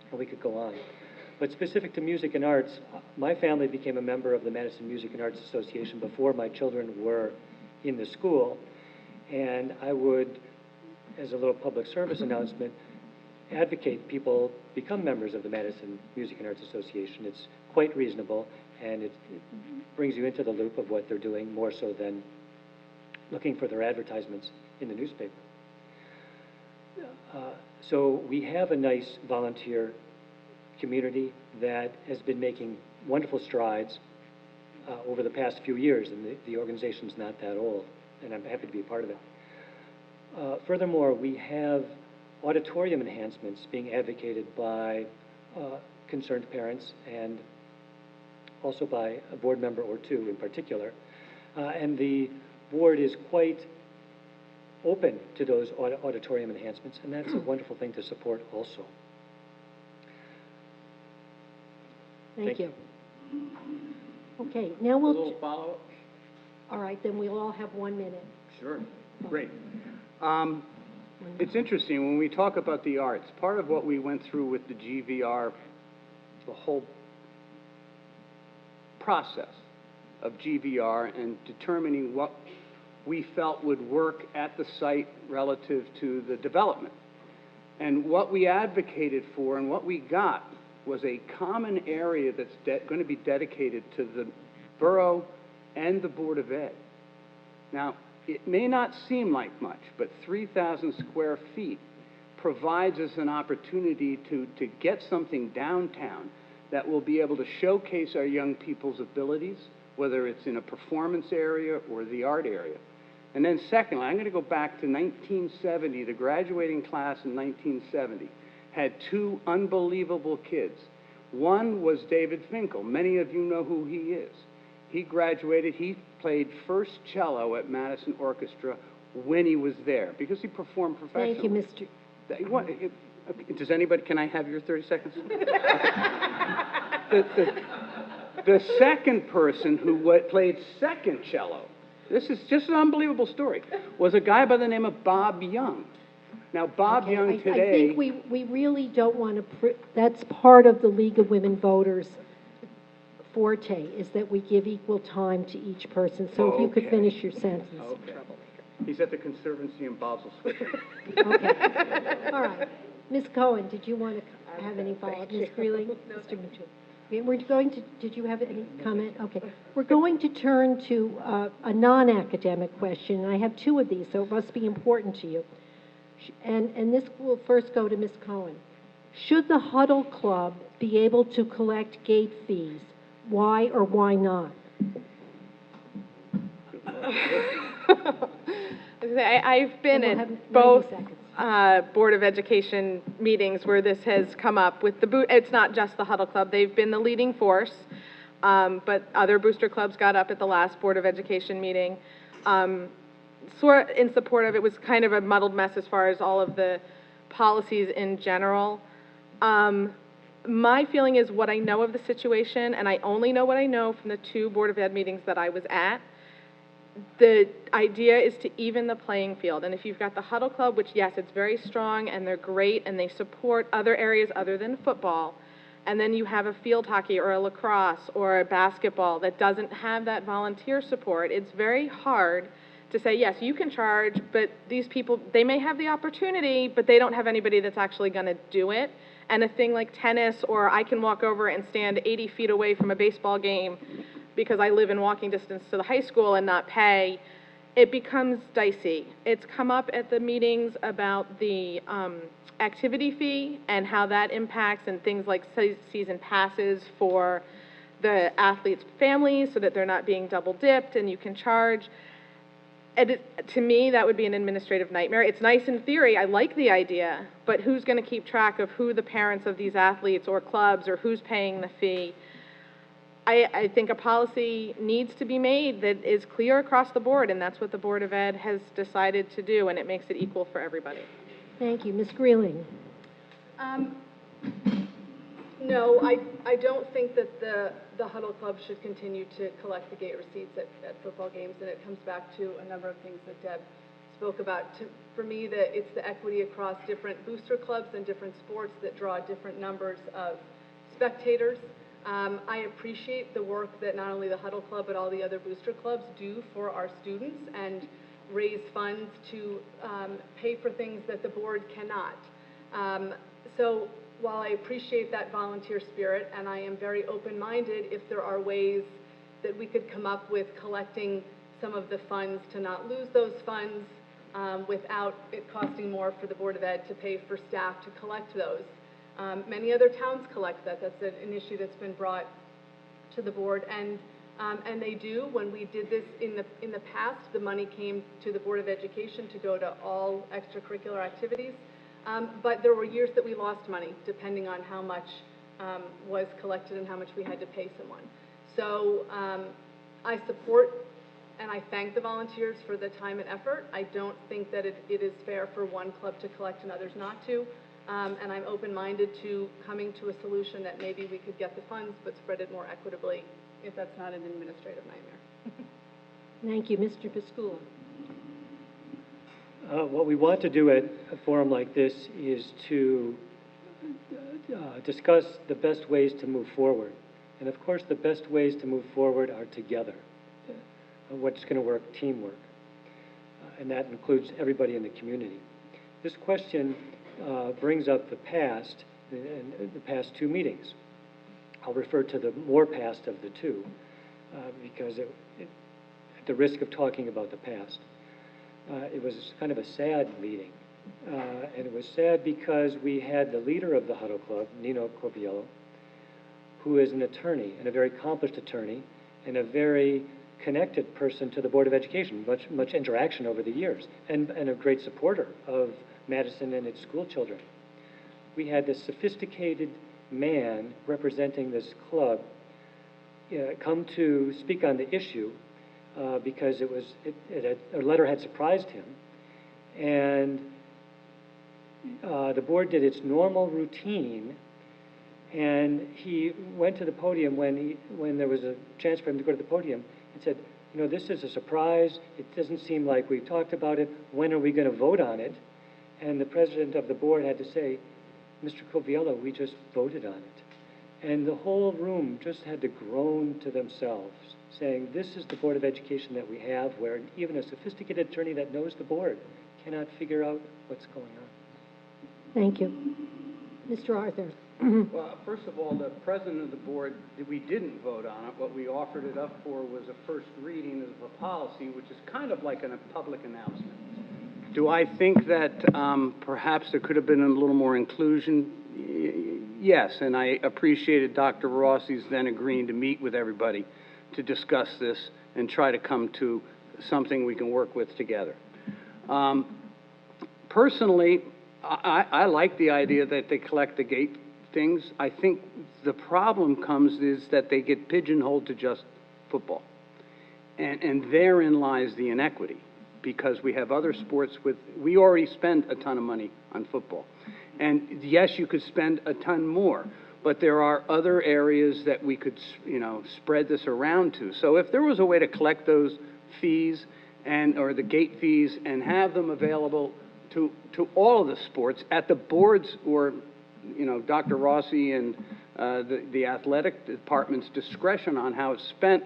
And we could go on. But specific to music and arts, my family became a member of the Madison Music and Arts Association before my children were in the school. And I would, as a little public service announcement, advocate people become members of the Madison Music and Arts Association. It's quite reasonable, and it brings you into the loop of what they're doing more so than looking for their advertisements in the newspaper. So we have a nice volunteer community that has been making wonderful strides over the past few years, and the organization's not that old, and I'm happy to be a part of it. Furthermore, we have auditorium enhancements being advocated by concerned parents and also by a board member or two in particular. And the board is quite open to those auditorium enhancements, and that's a wonderful thing to support also. Thank you. Okay, now we'll... A little follow-up? All right, then we'll all have 1 minute. Sure. Great. It's interesting, when we talk about the arts, part of what we went through with the GVR, the whole process of GVR and determining what we felt would work at the site relative to the development. And what we advocated for and what we got was a common area that's going to be dedicated to the borough and the Board of Ed. Now, it may not seem like much, but 3,000 square feet provides us an opportunity to get something downtown that will be able to showcase our young people's abilities, whether it's in a performance area or the art area. And then secondly, I'm going to go back to 1970. The graduating class in 1970 had two unbelievable kids. One was David Finkel. Many of you know who he is. He graduated, he played first cello at Madison Orchestra when he was there, because he performed professionally. Thank you, Mr. Does anybody, can I have your 30 seconds? The second person who played second cello, this is just an unbelievable story, was a guy by the name of Bob Young. Now, Bob Young today... I think we really don't want to... that's part of the League of Women Voters' forte, is that we give equal time to each person. So if you could finish your sentence. Okay. He's at the Conservancy in Basel, Switzerland. Okay. All right. Ms. Cohen, did you want to have any follow-up? Ms. Greeling? Mr. Mitchell? Okay, we're going to, did you have any comment? Okay. We're going to turn to a non-academic question. I have two of these, so it must be important to you. And this will first go to Ms. Cohen. Should the Huddle Club be able to collect gate fees? Why or why not? I've been And we'll have at 90 both seconds. Board of Education meetings where this has come up with it's not just the Huddle Club, they've been the leading force, but other booster clubs got up at the last Board of Education meeting. Sort in support of it was kind of a muddled mess as far as all of the policies in general. My feeling is what I know of the situation, and I only know what I know from the 2 Board of Ed meetings that I was at, the idea is to even the playing field. And if you've got the Huddle Club, which, yes, it's very strong, and they're great, and they support other areas other than football, and then you have a field hockey or a lacrosse or a basketball that doesn't have that volunteer support, it's very hard to say, yes, you can charge, but these people, they may have the opportunity, but they don't have anybody that's actually going to do it. And a thing like tennis, or I can walk over and stand 80 feet away from a baseball game because I live in walking distance to the high school and not pay, it becomes dicey. It's come up at the meetings about the activity fee and how that impacts, and things like season passes for the athletes' families so that they're not being double dipped and you can charge. And to me, that would be an administrative nightmare. It's nice in theory, I like the idea, but who's going to keep track of who the parents of these athletes or clubs, or who's paying the fee? I think a policy needs to be made that is clear across the board, and that's what the Board of Ed has decided to do, and it makes it equal for everybody. Thank you. Ms. Greeling? No, I don't think that the Huddle Club should continue to collect the gate receipts at football games, and it comes back to a number of things that Deb spoke about. For me, it's the equity across different booster clubs and different sports that draw different numbers of spectators. I appreciate the work that not only the Huddle Club but all the other booster clubs do for our students and raise funds to pay for things that the board cannot. So while I appreciate that volunteer spirit, and I am very open-minded if there are ways that we could come up with collecting some of the funds to not lose those funds without it costing more for the Board of Ed to pay for staff to collect those. Many other towns collect that. That's an issue that's been brought to the board, and they do. When we did this in the past, the money came to the Board of Education to go to all extracurricular activities, but there were years that we lost money depending on how much was collected and how much we had to pay someone. So I support and I thank the volunteers for the time and effort. I don't think that it is fair for one club to collect and others not to. And I'm open-minded to coming to a solution that maybe we could get the funds but spread it more equitably, if that's not an administrative nightmare. Thank you. Mr. Piscula? What we want to do at a forum like this is to discuss the best ways to move forward. And of course, the best ways to move forward are together. What's going to work, teamwork. And that includes everybody in the community. This question brings up the past, and the past 2 meetings. I'll refer to the more past of the 2, because at the risk of talking about the past. It was kind of a sad meeting, and it was sad because we had the leader of the Huddle Club, Nino Coviello, who is an attorney, and a very accomplished attorney, and a very connected person to the Board of Education, much interaction over the years, and a great supporter of Madison and its school children. We had this sophisticated man representing this club come to speak on the issue because a letter had surprised him, and the board did its normal routine, and he went to the podium when there was a chance for him to go to the podium and said, you know, this is a surprise. It doesn't seem like we've talked about it. When are we going to vote on it? And the president of the board had to say, Mr. Coviello, we just voted on it. And the whole room just had to groan to themselves, saying, this is the Board of Education that we have, where even a sophisticated attorney that knows the board cannot figure out what's going on. Thank you. Mr. Arthur? Well, first of all, the president of the board, we didn't vote on it. What we offered it up for was a first reading of a policy, which is kind of like a public announcement. Do I think that perhaps there could have been a little more inclusion? Yes, and I appreciated Dr. Rossi's then agreeing to meet with everybody to discuss this and try to come to something we can work with together. Personally, I like the idea that they collect the gate things. I think the problem comes is that they get pigeonholed to just football. And therein lies the inequity, because we have other sports we already spend a ton of money on football. And yes, you could spend a ton more, but there are other areas that we could, spread this around to. So if there was a way to collect those fees or the gate fees and have them available to all of the sports at the boards or, Dr. Rossi and the athletic department's discretion on how it's spent,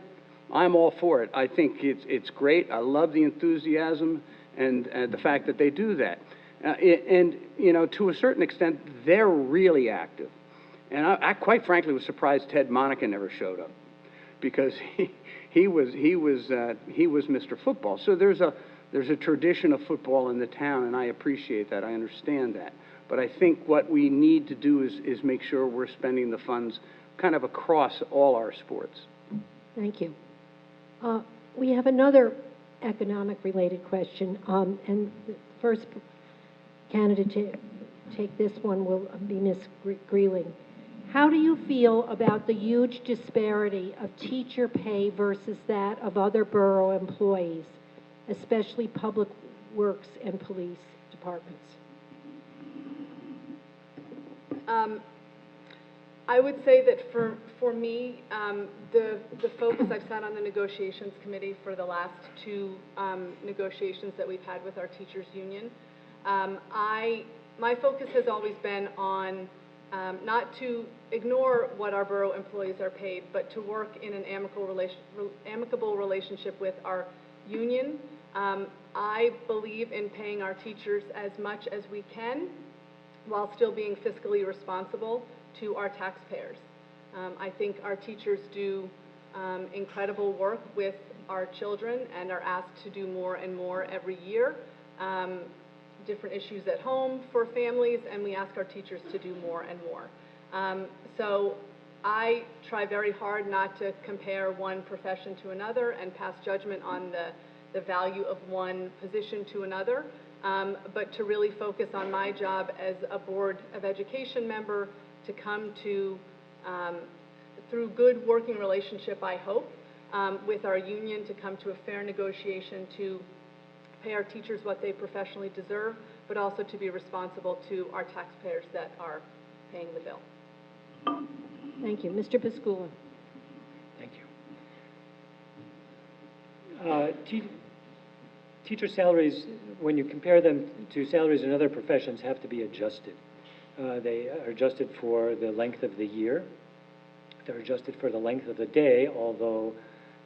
I'm all for it. I think it's great. I love the enthusiasm and the fact that they do that. To a certain extent, they're really active. And I quite frankly was surprised Ted Monica never showed up, because he was Mr. Football. So there's a tradition of football in the town, and I appreciate that. I understand that. But I think what we need to do is make sure we're spending the funds kind of across all our sports. Thank you. We have another economic-related question, and the first candidate to take this one will be Ms. Greeling. How do you feel about the huge disparity of teacher pay versus that of other borough employees, especially public works and police departments? I would say that for me, the focus, I've sat on the negotiations committee for the last two negotiations that we've had with our teachers union. My focus has always been on not to ignore what our borough employees are paid, but to work in an amicable relationship with our union. I believe in paying our teachers as much as we can while still being fiscally responsible to our taxpayers. I think our teachers do incredible work with our children and are asked to do more and more every year. Different issues at home for families, and we ask our teachers to do more and more. So I try very hard not to compare one profession to another and pass judgment on the value of one position to another, but to really focus on my job as a Board of Education member to come to, through good working relationship, I hope, with our union, to come to a fair negotiation to pay our teachers what they professionally deserve, but also to be responsible to our taxpayers that are paying the bill. Thank you. Mr. Piscula. Thank you. Teacher salaries, when you compare them to salaries in other professions, have to be adjusted. They are adjusted for the length of the year. They're adjusted for the length of the day, although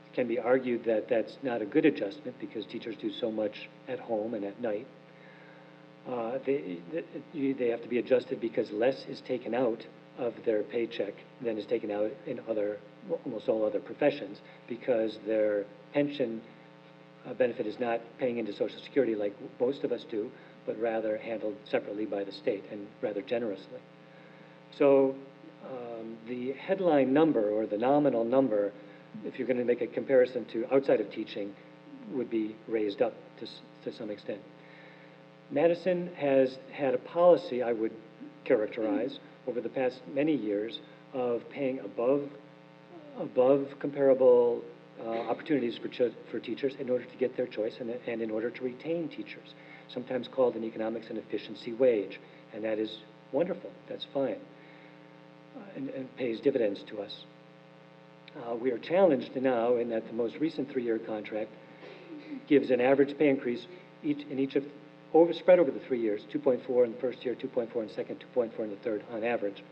it can be argued that that's not a good adjustment because teachers do so much at home and at night. They have to be adjusted because less is taken out of their paycheck than is taken out in almost all other professions, because their pension benefit is not paying into Social Security like most of us do, but rather handled separately by the state and rather generously. So the headline number, or the nominal number, if you're going to make a comparison to outside of teaching, would be raised up to some extent. Madison has had a policy, I would characterize, over the past many years of paying above comparable opportunities for teachers in order to get their choice and in order to retain teachers, sometimes called in economics an efficiency wage, and that is wonderful, that's fine, and pays dividends to us. We are challenged now in that the most recent 3-year contract gives an average pay increase spread over the 3 years, 2.4 in the first year, 2.4 in the second, 2.4 in the third on average.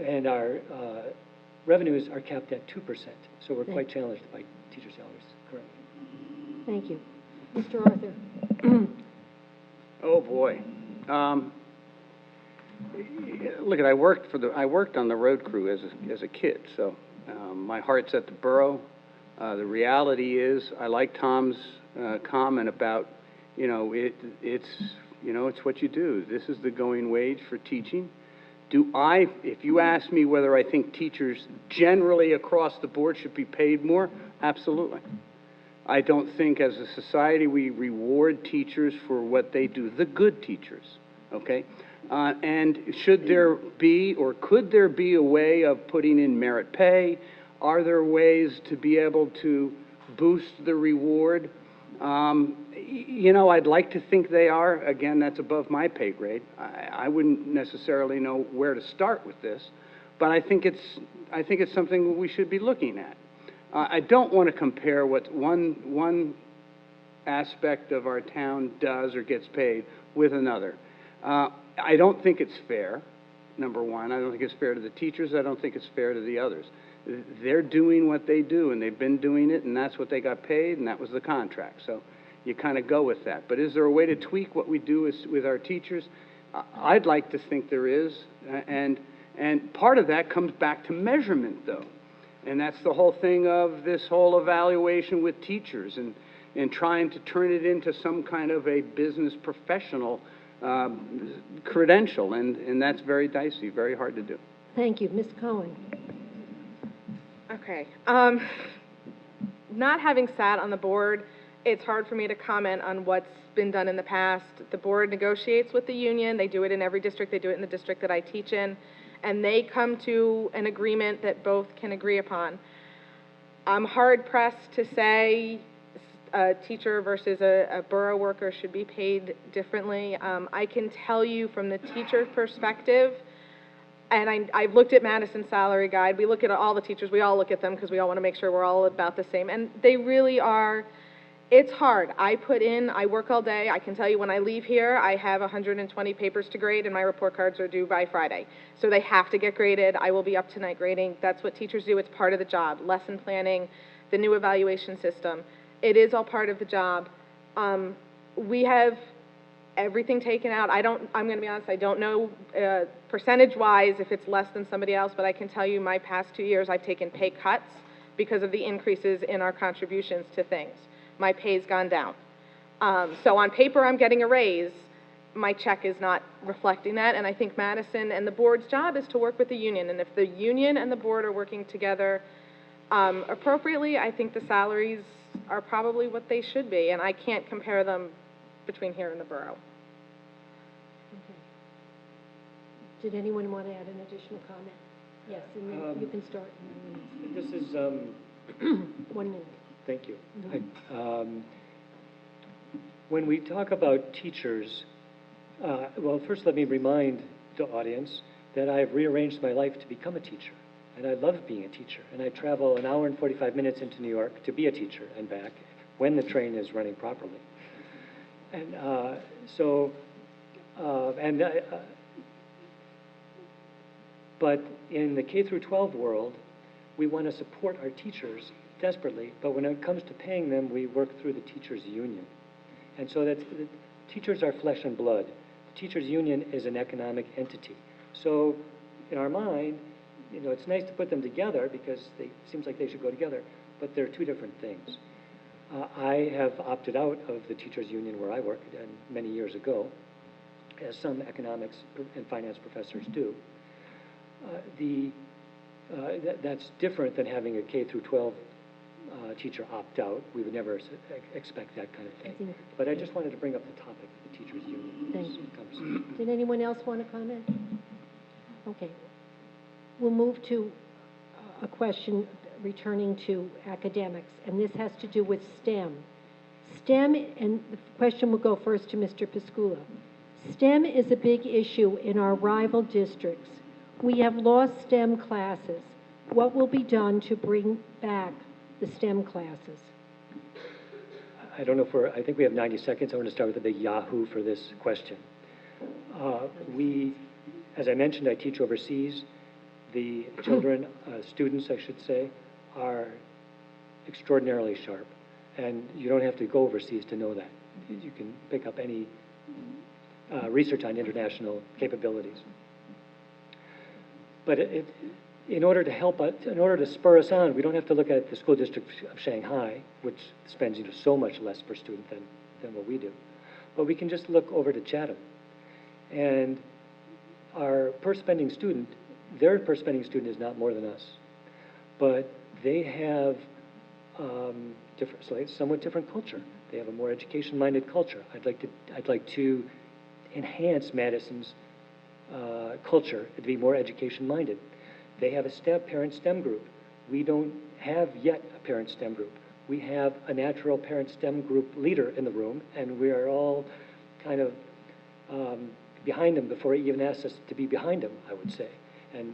And our revenues are capped at 2%, so we're quite challenged by teacher salaries currently. Thank you. Mr. Arthur. Oh, boy. look, I worked on the road crew as a kid, so my heart's at the borough. The reality is, I like Tom's comment about, it's what you do. This is the going wage for teaching. If you ask me whether I think teachers generally across the board should be paid more, absolutely. I don't think as a society we reward teachers for what they do, the good teachers, okay? And should there be, or could there be a way of putting in merit pay? Are there ways to be able to boost the reward? I'd like to think they are. Again, that's above my pay grade. I wouldn't necessarily know where to start with this, but I think it's something we should be looking at. I don't want to compare what one aspect of our town does or gets paid with another. I don't think it's fair, number one. I don't think it's fair to the teachers. I don't think it's fair to the others. They're doing what they do, and they've been doing it, and that's what they got paid, and that was the contract. So you kind of go with that. But is there a way to tweak what we do with our teachers? I'd like to think there is, and part of that comes back to measurement, though. And that's the whole thing of this whole evaluation with teachers and trying to turn it into some kind of a business professional credential, and that's very dicey, very hard to do. Thank you. Ms. Cohen? Okay. Not having sat on the board, it's hard for me to comment on what's been done in the past. The board negotiates with the union. They do it in every district. They do it in the district that I teach in. And they come to an agreement that both can agree upon. I'm hard-pressed to say a teacher versus a borough worker should be paid differently. I can tell you from the teacher perspective, and I've looked at Madison's salary guide. We look at all the teachers. We all look at them because we all want to make sure we're all about the same. And they really are. It's hard. I work all day. I can tell you when I leave here, I have 120 papers to grade, and my report cards are due by Friday. So they have to get graded. I will be up tonight grading. That's what teachers do. It's part of the job. Lesson planning, the new evaluation system. It is all part of the job. We have everything taken out. I'm going to be honest, I don't know percentage-wise if it's less than somebody else, but I can tell you my past 2 years I've taken pay cuts because of the increases in our contributions to things. My pay's gone down. So on paper, I'm getting a raise. My check is not reflecting that, and I think Madison and the board's job is to work with the union, and if the union and the board are working together appropriately, I think the salaries are probably what they should be, and I can't compare them between here and the borough. Okay. Did anyone want to add an additional comment? Yes, and then you can start. This is, 1 minute. thank you. When we talk about teachers, well, first let me remind the audience that I've rearranged my life to become a teacher. And I love being a teacher. And I travel 1 hour and 45 minutes into New York to be a teacher and back when the train is running properly. And but in the K through 12 world, we want to support our teachers desperately, but when it comes to paying them, we work through the teachers' union. And so teachers are flesh and blood. The teachers' union is an economic entity. So in our mind, it's nice to put them together because it seems like they should go together, but they're two different things. I have opted out of the teachers' union where I work many years ago, as some economics and finance professors do. That's different than having a K through 12 teacher opt out. We would never expect that kind of thing. But I just wanted to bring up the topic of the teachers' union. Thank you. Did anyone else want to comment? Okay. We'll move to a question returning to academics, and this has to do with STEM. STEM, and the question will go first to Mr. Piscula. STEM is a big issue in our rival districts. We have lost STEM classes. What will be done to bring back the STEM classes? I don't know I think we have 90 seconds. I want to start with a big Yahoo for this question. As I mentioned, I teach overseas. The children, students, I should say, are extraordinarily sharp. And you don't have to go overseas to know that. You can pick up any research on international capabilities. But in order to help us, in order to spur us on, we don't have to look at the school district of Shanghai, which spends so much less per student than what we do. But we can just look over to Chatham. And our per spending student, their per spending student is not more than us. But they have somewhat different culture. They have a more education-minded culture. I'd like to enhance Madison's culture to be more education-minded. They have a parent STEM group. We don't have yet a parent STEM group. We have a natural parent STEM group leader in the room, and we are all kind of behind him before he even asks us to be behind him, I would say. And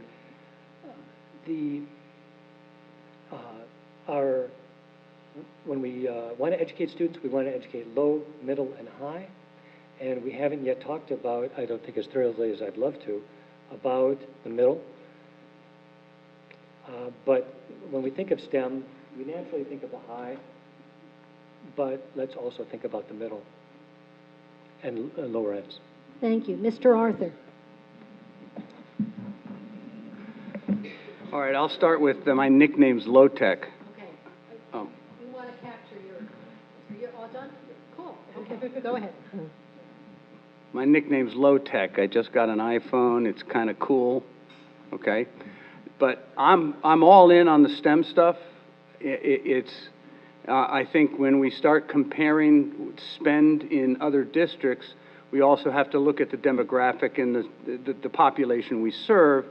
when we want to educate students, we want to educate low, middle, and high. And we haven't yet talked about, I don't think as thoroughly as I'd love to, about the middle. But when we think of STEM, we naturally think of the high, but let's also think about the middle and lower ends. Thank you. Mr. Arthur. All right, I'll start with my nickname's Low Tech. Okay. Oh. You want to capture are you all done? Cool. Okay, go ahead. My nickname's Low Tech. I just got an iPhone. It's kind of cool, okay? But I'm all in on the STEM stuff. I think when we start comparing spend in other districts, we also have to look at the demographic and the population we serve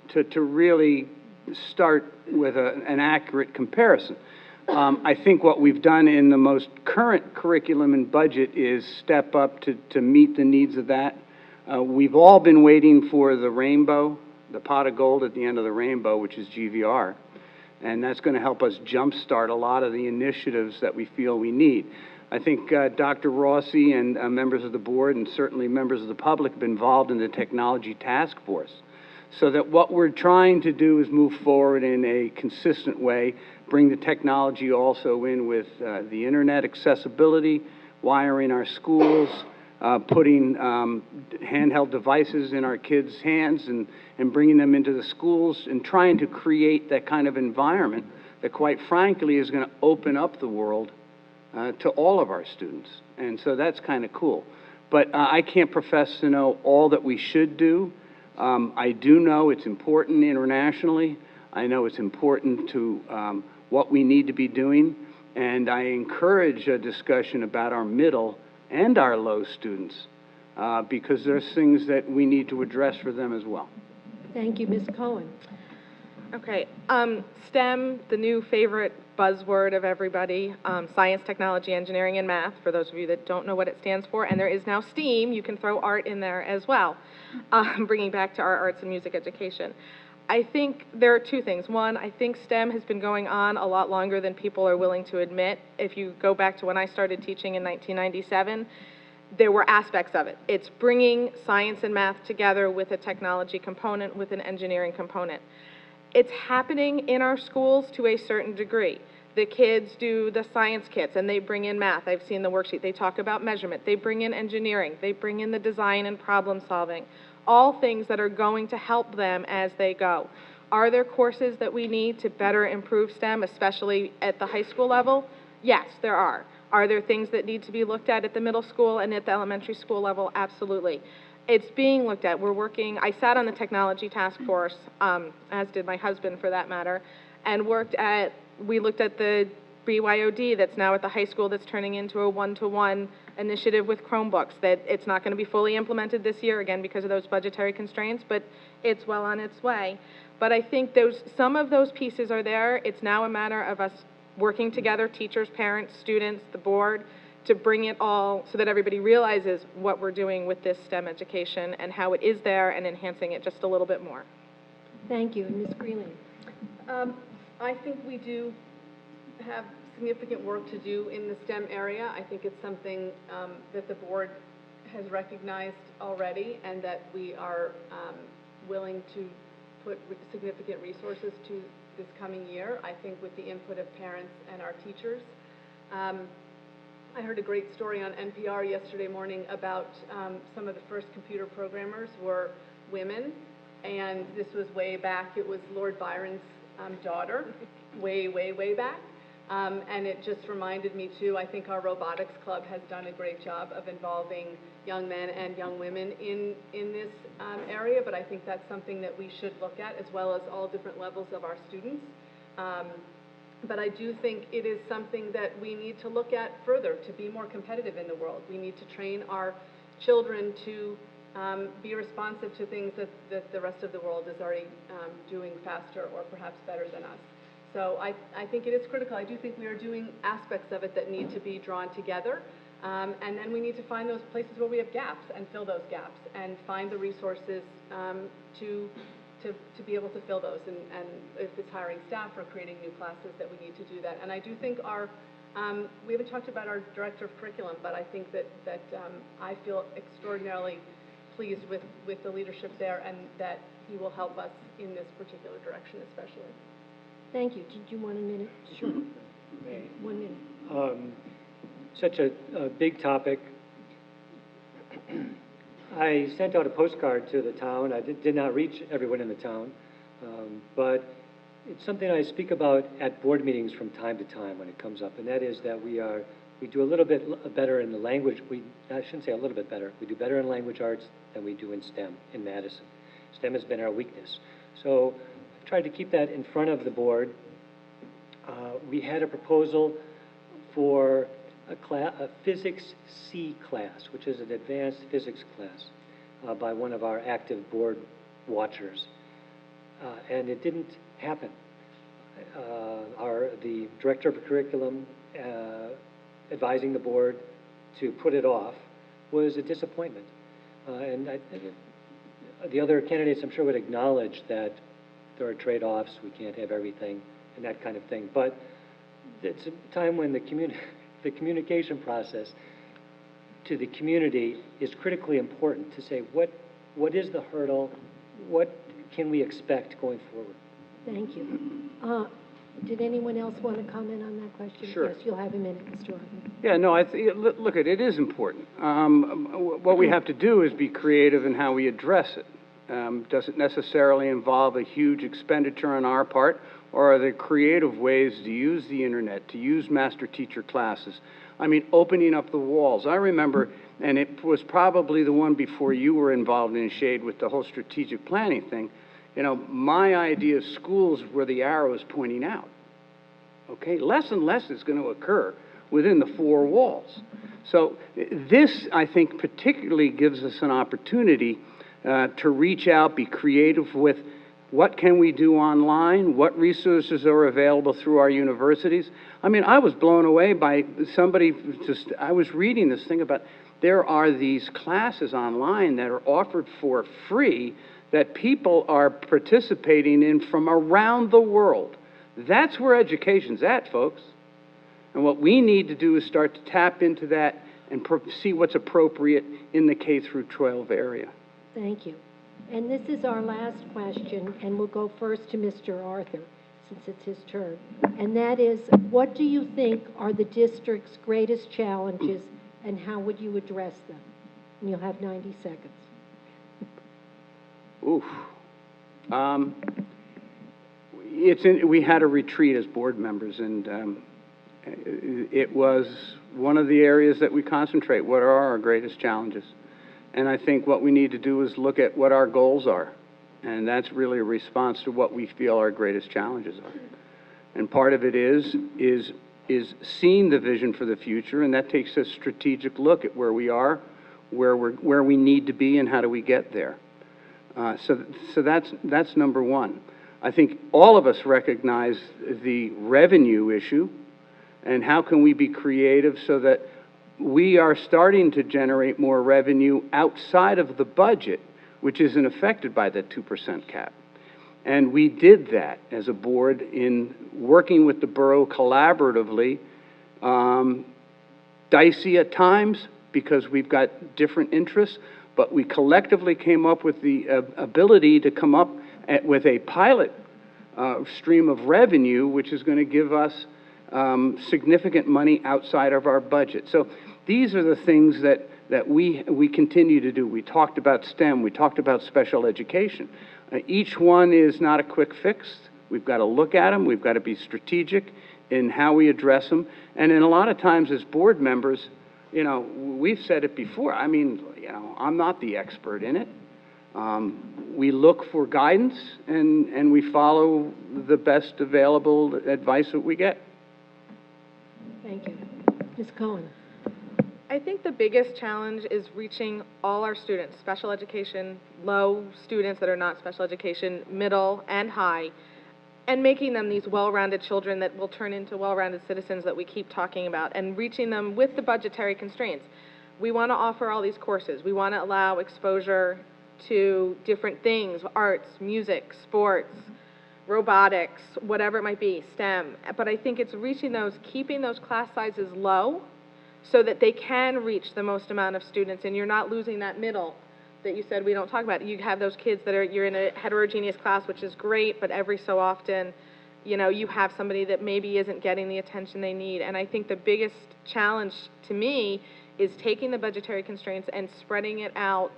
to really start with an accurate comparison. I think what we've done in the most current curriculum and budget is step up to meet the needs of that. We've all been waiting for the rainbow, the pot of gold at the end of the rainbow, which is GVR. And that's going to help us jumpstart a lot of the initiatives that we feel we need. I think Dr. Rossi and members of the board and certainly members of the public have been involved in the technology task force. So that what we're trying to do is move forward in a consistent way, bring the technology also in with the internet accessibility, wiring our schools, putting handheld devices in our kids' hands and bringing them into the schools and trying to create that kind of environment that, quite frankly, is going to open up the world to all of our students. And so that's kind of cool. But I can't profess to know all that we should do. I do know it's important internationally. I know it's important to what we need to be doing. And I encourage a discussion about our middle and our low students because there's things that we need to address for them as well. Thank you, Ms. Cohen. Okay, STEM, the new favorite buzzword of everybody, science, technology, engineering, and math, for those of you that don't know what it stands for, and there is now STEAM, you can throw art in there as well, bringing back to our arts and music education. I think there are two things. One, I think STEM has been going on a lot longer than people are willing to admit. If you go back to when I started teaching in 1997, there were aspects of it. It's bringing science and math together with a technology component, with an engineering component. It's happening in our schools to a certain degree. The kids do the science kits and they bring in math. I've seen the worksheet. They talk about measurement. They bring in engineering. They bring in the design and problem solving. All things that are going to help them as they go. Are there courses that we need to better improve STEM, especially at the high school level? Yes, there are. Are there things that need to be looked at the middle school and at the elementary school level? Absolutely. It's being looked at. We're working, I sat on the technology task force, as did my husband for that matter, and we looked at the BYOD that's now at the high school that's turning into a one-to-one initiative with Chromebooks, that it's not going to be fully implemented this year, again, because of those budgetary constraints, but it's well on its way. But I think some of those pieces are there. It's now a matter of us working together, teachers, parents, students, the board, to bring it all so that everybody realizes what we're doing with this STEM education and how it is there and enhancing it just a little bit more. Thank you. And Ms. Greeley. I think we do have significant work to do in the STEM area. I think it's something that the board has recognized already and that we are willing to put significant resources to this coming year, I think with the input of parents and our teachers. I heard a great story on NPR yesterday morning about some of the first computer programmers were women, And this was way back, it was Lord Byron's daughter, way, way, way back. And it just reminded me too, I think our robotics club has done a great job of involving young men and young women in this area, but I think that's something that we should look at, as well as all different levels of our students. But I do think it is something that we need to look at further to be more competitive in the world. We need to train our children to be responsive to things that the rest of the world is already doing faster or perhaps better than us. So I think it is critical. I do think we are doing aspects of it that need to be drawn together. And then we need to find those places where we have gaps and fill those gaps and find the resources to be able to fill those. And if it's hiring staff or creating new classes, that we need to do that. And I do think we haven't talked about our director of curriculum, but I think that I feel extraordinarily pleased with the leadership there, and that he will help us in this particular direction especially. Thank you. Did you want a minute? Sure. 1 minute. Such a big topic. I sent out a postcard to the town. I did not reach everyone in the town, but it's something I speak about at board meetings from time to time when it comes up, and that is that we do a little bit better in the language. I shouldn't say a little bit better. We do better in language arts than we do in STEM in Madison. STEM has been our weakness. So I've tried to keep that in front of the board. We had a proposal for a physics C class, which is an advanced physics class, by one of our active board watchers. And it didn't happen. The director of curriculum advising the board to put it off was a disappointment. The other candidates, I'm sure, would acknowledge that there are trade-offs, we can't have everything, and that kind of thing. But it's a time when the communication process to the community is critically important to say what is the hurdle, what can we expect going forward. Thank you. Did anyone else want to comment on that question? Sure. Yes, you'll have a minute, Mr. Arthur. Yeah, no, look, it is important. What we have to do is be creative in how we address it. Does it necessarily involve a huge expenditure on our part, or are there creative ways to use the internet, to use master teacher classes? I mean, opening up the walls. I remember, and it was probably the one before you were involved in Shade with the whole strategic planning thing. You know, my idea of schools where the arrow is pointing out. Okay, less and less is going to occur within the four walls. So this, I think, particularly gives us an opportunity to reach out, be creative with what can we do online, what resources are available through our universities. I mean, I was blown away by somebody I was reading this thing about there are these classes online that are offered for free that people are participating in from around the world. That's where education's at, folks. And what we need to do is start to tap into that and see what's appropriate in the K through 12 area. Thank you. And this is our last question, and we'll go first to Mr. Arthur, since it's his turn. And that is, what do you think are the district's greatest challenges, and how would you address them? And you'll have 90 seconds. Oof. We had a retreat as board members, and it was one of the areas that we concentrate. What are our greatest challenges? And I think what we need to do is look at what our goals are. And that's really a response to what we feel our greatest challenges are. And part of it is seeing the vision for the future, and that takes a strategic look at where we are, where we need to be, and how do we get there. So that's number one. I think all of us recognize the revenue issue, and how can we be creative so that we are starting to generate more revenue outside of the budget, which isn't affected by the 2% cap. And we did that as a board in working with the borough collaboratively, dicey at times because we've got different interests, but we collectively came up with the ability to come up with a pilot stream of revenue, which is going to give us significant money outside of our budget. So these are the things that we continue to do. We talked about STEM. We talked about special education. Each one is not a quick fix. We've got to look at them. We've got to be strategic in how we address them. And in a lot of times as board members, we've said it before. I mean, I'm not the expert in it. We look for guidance and we follow the best available advice that we get. Thank you. Ms. Cohen? I think the biggest challenge is reaching all our students, special education, low students that are not special education, middle and high, and making them these well-rounded children that will turn into well-rounded citizens that we keep talking about, and reaching them with the budgetary constraints. We want to offer all these courses. We want to allow exposure to different things, arts, music, sports, robotics, whatever it might be, STEM. But I think it's reaching those, keeping those class sizes low so that they can reach the most amount of students, and you're not losing that middle that you said we don't talk about. You have those kids that you're in a heterogeneous class, which is great, but every so often, you have somebody that maybe isn't getting the attention they need. And I think the biggest challenge to me is taking the budgetary constraints and spreading it out,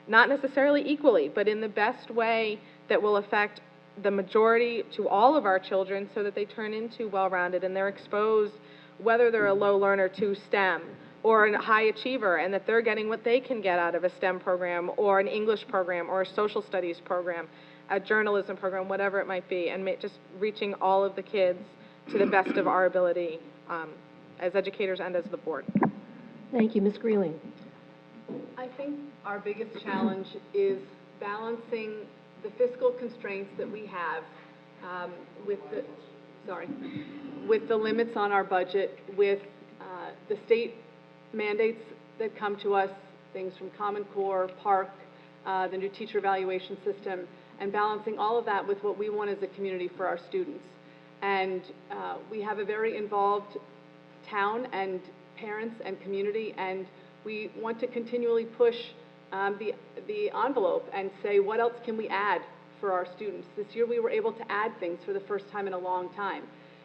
not necessarily equally, but in the best way that will affect the majority to all of our children so that they turn into well-rounded and they're exposed, whether they're a low learner, to STEM or a high achiever, and that they're getting what they can get out of a STEM program or an English program or a social studies program, a journalism program, whatever it might be, and just reaching all of the kids to the best of our ability as educators and as the board. Thank you. Ms. Greeling? I think our biggest challenge is balancing the fiscal constraints that we have with the limits on our budget, with the state mandates that come to us, things from Common Core, Park, the new teacher evaluation system, and balancing all of that with what we want as a community for our students. And we have a very involved town and parents and community, and we want to continually push the envelope and say, what else can we add for our students? This year we were able to add things for the first time in a long time.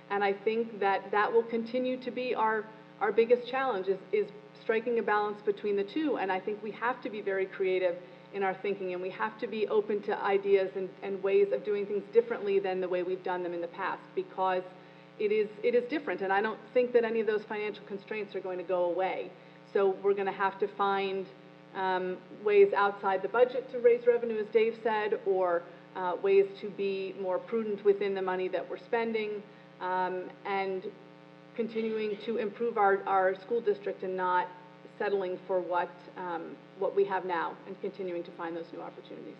And I think that will continue to be our biggest challenge is striking a balance between the two. And I think we have to be very creative in our thinking, and we have to be open to ideas and ways of doing things differently than the way we've done them in the past, because it is different. And I don't think that any of those financial constraints are going to go away. So we're going to have to find ways outside the budget to raise revenue, as Dave said, or ways to be more prudent within the money that we're spending, and continuing to improve our school district and not settling for what we have now, and continuing to find those new opportunities.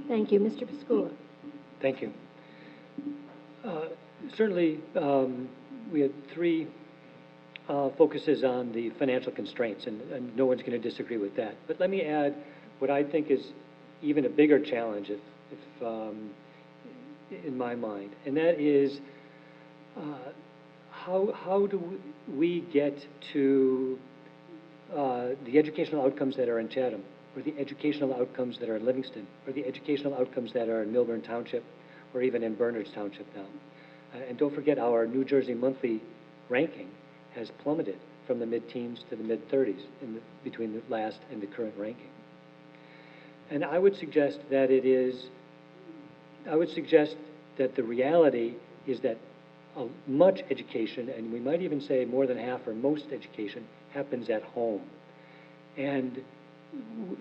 Thank you. Mr. Piscula? Thank you. Certainly, we had three focuses on the financial constraints, and no one's going to disagree with that. But let me add what I think is even a bigger challenge, if in my mind, and that is how do we get to the educational outcomes that are in Chatham, or the educational outcomes that are in Livingston, or the educational outcomes that are in Milburn Township, or even in Bernards Township now. And don't forget, our New Jersey monthly ranking has plummeted from the mid-teens to the mid-30s between the last and the current ranking. And I would suggest that the reality is that much education, and we might even say more than half or most education, happens at home. And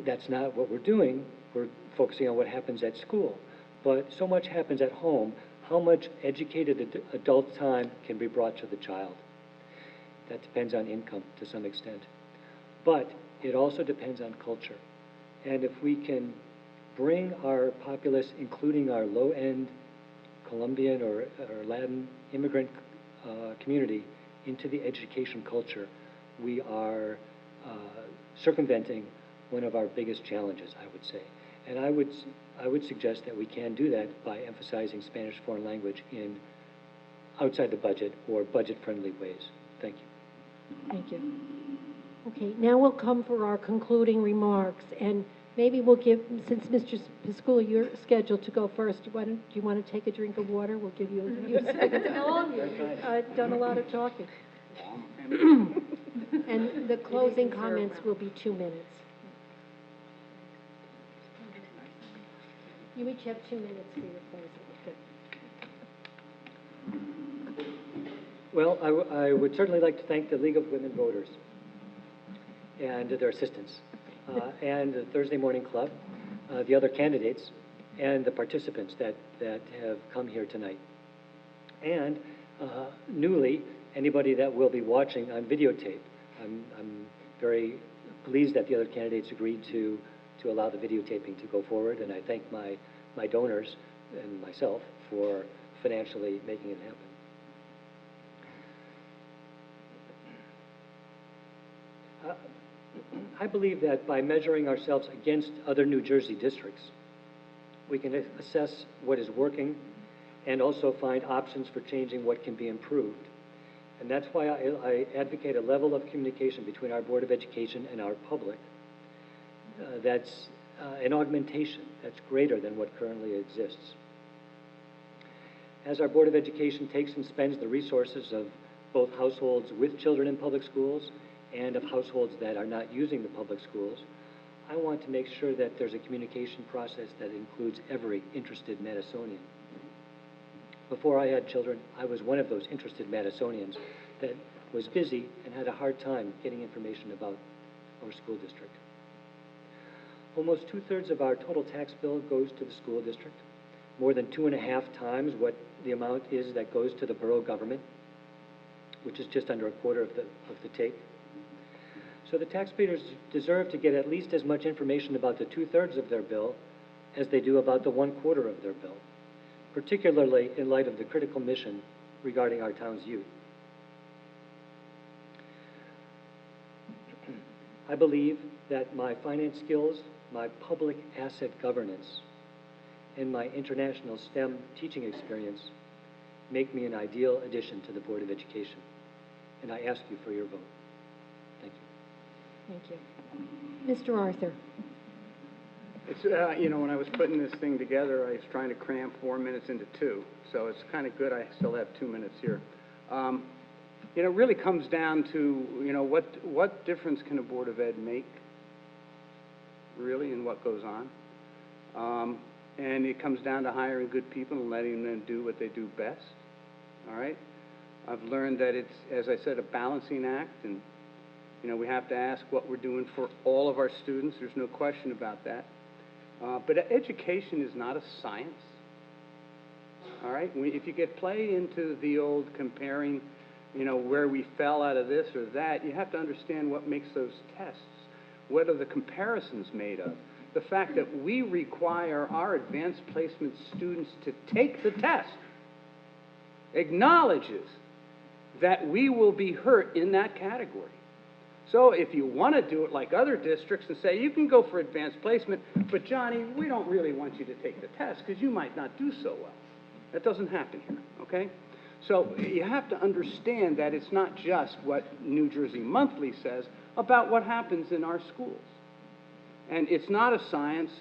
that's not what we're doing. We're focusing on what happens at school. But so much happens at home. How much educated adult time can be brought to the child? That depends on income to some extent. But it also depends on culture. And if we can bring our populace, including our low-end Colombian or Latin immigrant community, into the education culture, we are circumventing one of our biggest challenges, I would say. And I would suggest that we can do that by emphasizing Spanish foreign language in outside the budget or budget-friendly ways. Thank you. Thank you. Okay, now we'll come for our concluding remarks, and maybe we'll give, since Mr. Piscula, you're scheduled to go first, do you want to take a drink of water? We'll give you a few seconds. How long have you done a lot of talking? And the closing comments will be 2 minutes. You each have 2 minutes for your closing. Good. Well, I would certainly like to thank the League of Women Voters and their assistants, and the Thursday Morning Club, the other candidates, and the participants that have come here tonight. And newly, anybody that will be watching on videotape. I'm very pleased that the other candidates agreed to allow the videotaping to go forward, and I thank my donors and myself for financially making it happen. I believe that by measuring ourselves against other New Jersey districts, we can assess what is working and also find options for changing what can be improved. And that's why I advocate a level of communication between our Board of Education and our public that's an augmentation that's greater than what currently exists. As our Board of Education takes and spends the resources of both households with children in public schools and of households that are not using the public schools, I want to make sure that there's a communication process that includes every interested Madisonian. Before I had children, I was one of those interested Madisonians that was busy and had a hard time getting information about our school district. Almost 2/3 of our total tax bill goes to the school district, more than 2.5 times what the amount is that goes to the borough government, which is just under 1/4 of the take. So the taxpayers deserve to get at least as much information about the 2/3 of their bill as they do about the 1/4 of their bill, particularly in light of the critical mission regarding our town's youth. I believe that my finance skills, my public asset governance, and my international STEM teaching experience make me an ideal addition to the Board of Education. And I ask you for your vote. Thank you. Thank you. Mr. Arthur. It's, when I was putting this thing together, I was trying to cram 4 minutes into 2, so it's kind of good I still have 2 minutes here. It really comes down to, what difference can a Board of Ed make, really, in what goes on? And it comes down to hiring good people and letting them do what they do best, all right? I've learned that it's, as I said, a balancing act, and, we have to ask what we're doing for all of our students. There's no question about that. But education is not a science, all right? If you get play into the old comparing, where we fell out of this or that, you have to understand what makes those tests. What are the comparisons made of? The fact that we require our advanced placement students to take the test acknowledges that we will be hurt in that category. So if you want to do it like other districts and say, you can go for advanced placement, but Johnny, we don't really want you to take the test because you might not do so well. That doesn't happen here, okay? So you have to understand that it's not just what New Jersey Monthly says about what happens in our schools. And it's not a science.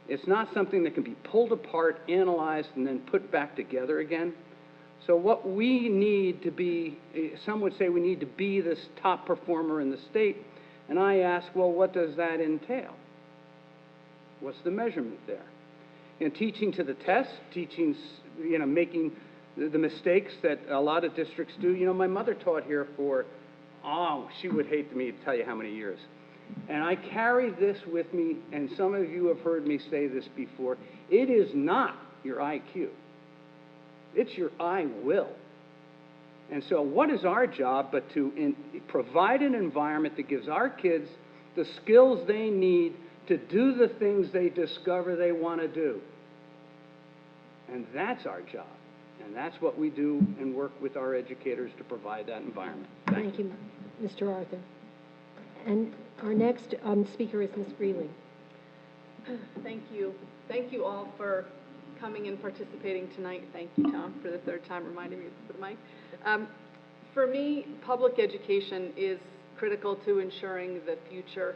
It's not something that can be pulled apart, analyzed, and then put back together again. So what we need to be, some would say we need to be this top performer in the state. And I ask, well, what does that entail? What's the measurement there? Teaching to the test, teaching, making the mistakes that a lot of districts do. My mother taught here for, she would hate me to tell you how many years. And I carry this with me, and some of you have heard me say this before. It is not your IQ. It's your I will. And so what is our job but to provide an environment that gives our kids the skills they need to do the things they discover they want to do. And that's our job. And that's what we do and work with our educators to provide that environment. Thank you, Mr. Arthur. And our next speaker is Ms. Freeling. Thank you. Thank you all for coming and participating tonight. Thank you, Tom, for the 3rd time reminding me to put the mic. For me, public education is critical to ensuring the future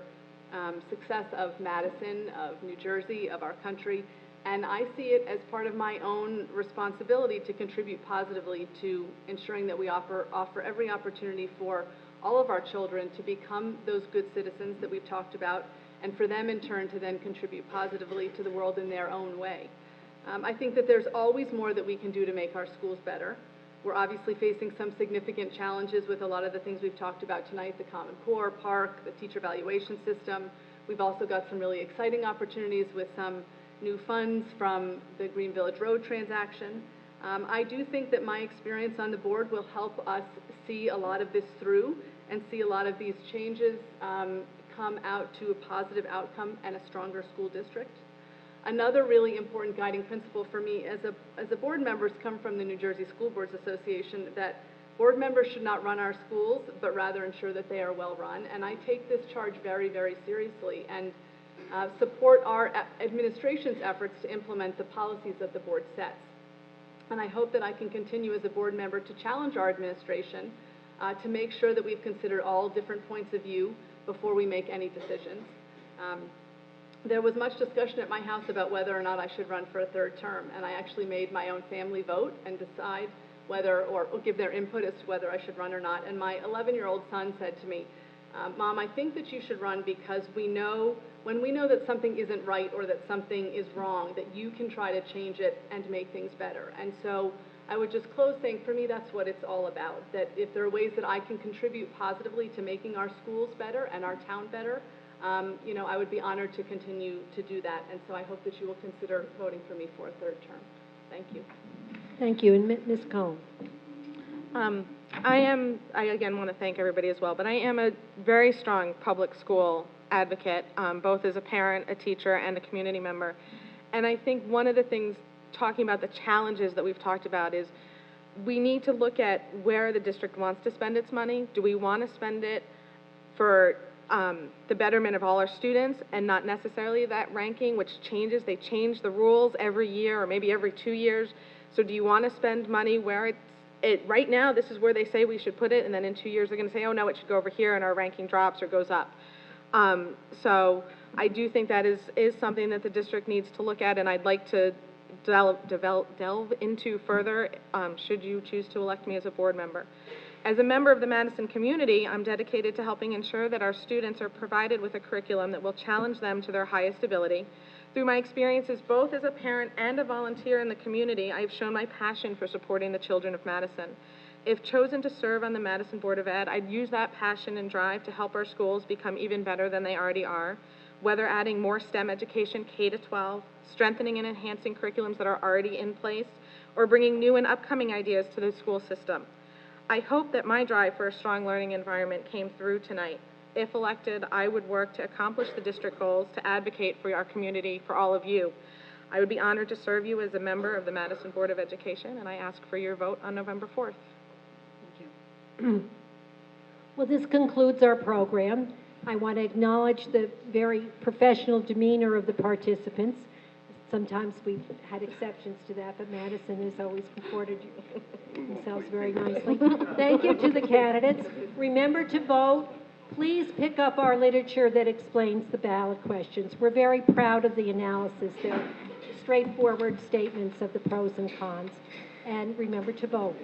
success of Madison, of New Jersey, of our country, and I see it as part of my own responsibility to contribute positively to ensuring that we offer every opportunity for all of our children to become those good citizens that we've talked about, and for them in turn to then contribute positively to the world in their own way. I think that there's always more that we can do to make our schools better. We're obviously facing some significant challenges with a lot of the things we've talked about tonight, the Common Core, park, the teacher evaluation system. We've also got some really exciting opportunities with some new funds from the Green Village Road transaction. I do think that my experience on the board will help us see a lot of this through and see a lot of these changes come out to a positive outcome and a stronger school district. Another really important guiding principle for me as a board members come from the New Jersey School Boards Association, that board members should not run our schools, but rather ensure that they are well run. And I take this charge very, very seriously and support our administration's efforts to implement the policies that the board sets. And I hope that I can continue as a board member to challenge our administration to make sure that we've considered all different points of view before we make any decisions. There was much discussion at my house about whether or not I should run for a third term, and I actually made my own family vote and decide whether, or give their input as to whether I should run or not. And my 11-year-old son said to me, Mom, I think that you should run because when we know that something isn't right or that something is wrong, that you can try to change it and make things better. And so I would just close saying, for me, that's what it's all about, that if there are ways that I can contribute positively to making our schools better and our town better, I would be honored to continue to do that. And so I hope that you will consider voting for me for a third term. Thank you. Thank you. And Ms. Cohn? I again want to thank everybody as well, but I am a very strong public school advocate, both as a parent, a teacher, and a community member. And I think one of the things, talking about the challenges that we've talked about, is we need to look at where the district wants to spend its money. Do we want to spend it for the betterment of all our students and not necessarily that ranking, which changes? They change the rules every year or maybe every 2 years. So do you want to spend money where right now this is where they say we should put it, and then in 2 years they're going to say, oh no, it should go over here, and our ranking drops or goes up. So I do think that is something that the district needs to look at, and I'd like to delve into further should you choose to elect me as a board member. As a member of the Madison community, I'm dedicated to helping ensure that our students are provided with a curriculum that will challenge them to their highest ability. Through my experiences both as a parent and a volunteer in the community, I've shown my passion for supporting the children of Madison. If chosen to serve on the Madison Board of Ed, I'd use that passion and drive to help our schools become even better than they already are, whether adding more STEM education K-12, strengthening and enhancing curriculums that are already in place, or bringing new and upcoming ideas to the school system. I hope that my drive for a strong learning environment came through tonight. If elected, I would work to accomplish the district goals, to advocate for our community, for all of you. I would be honored to serve you as a member of the Madison Board of Education, and I ask for your vote on November 4th. Thank you. Well, this concludes our program. I want to acknowledge the very professional demeanor of the participants. Sometimes we've had exceptions to that, but Madison has always comported themselves very nicely. Thank you to the candidates. Remember to vote. Please pick up our literature that explains the ballot questions. We're very proud of the analysis. They're straightforward statements of the pros and cons. And remember to vote.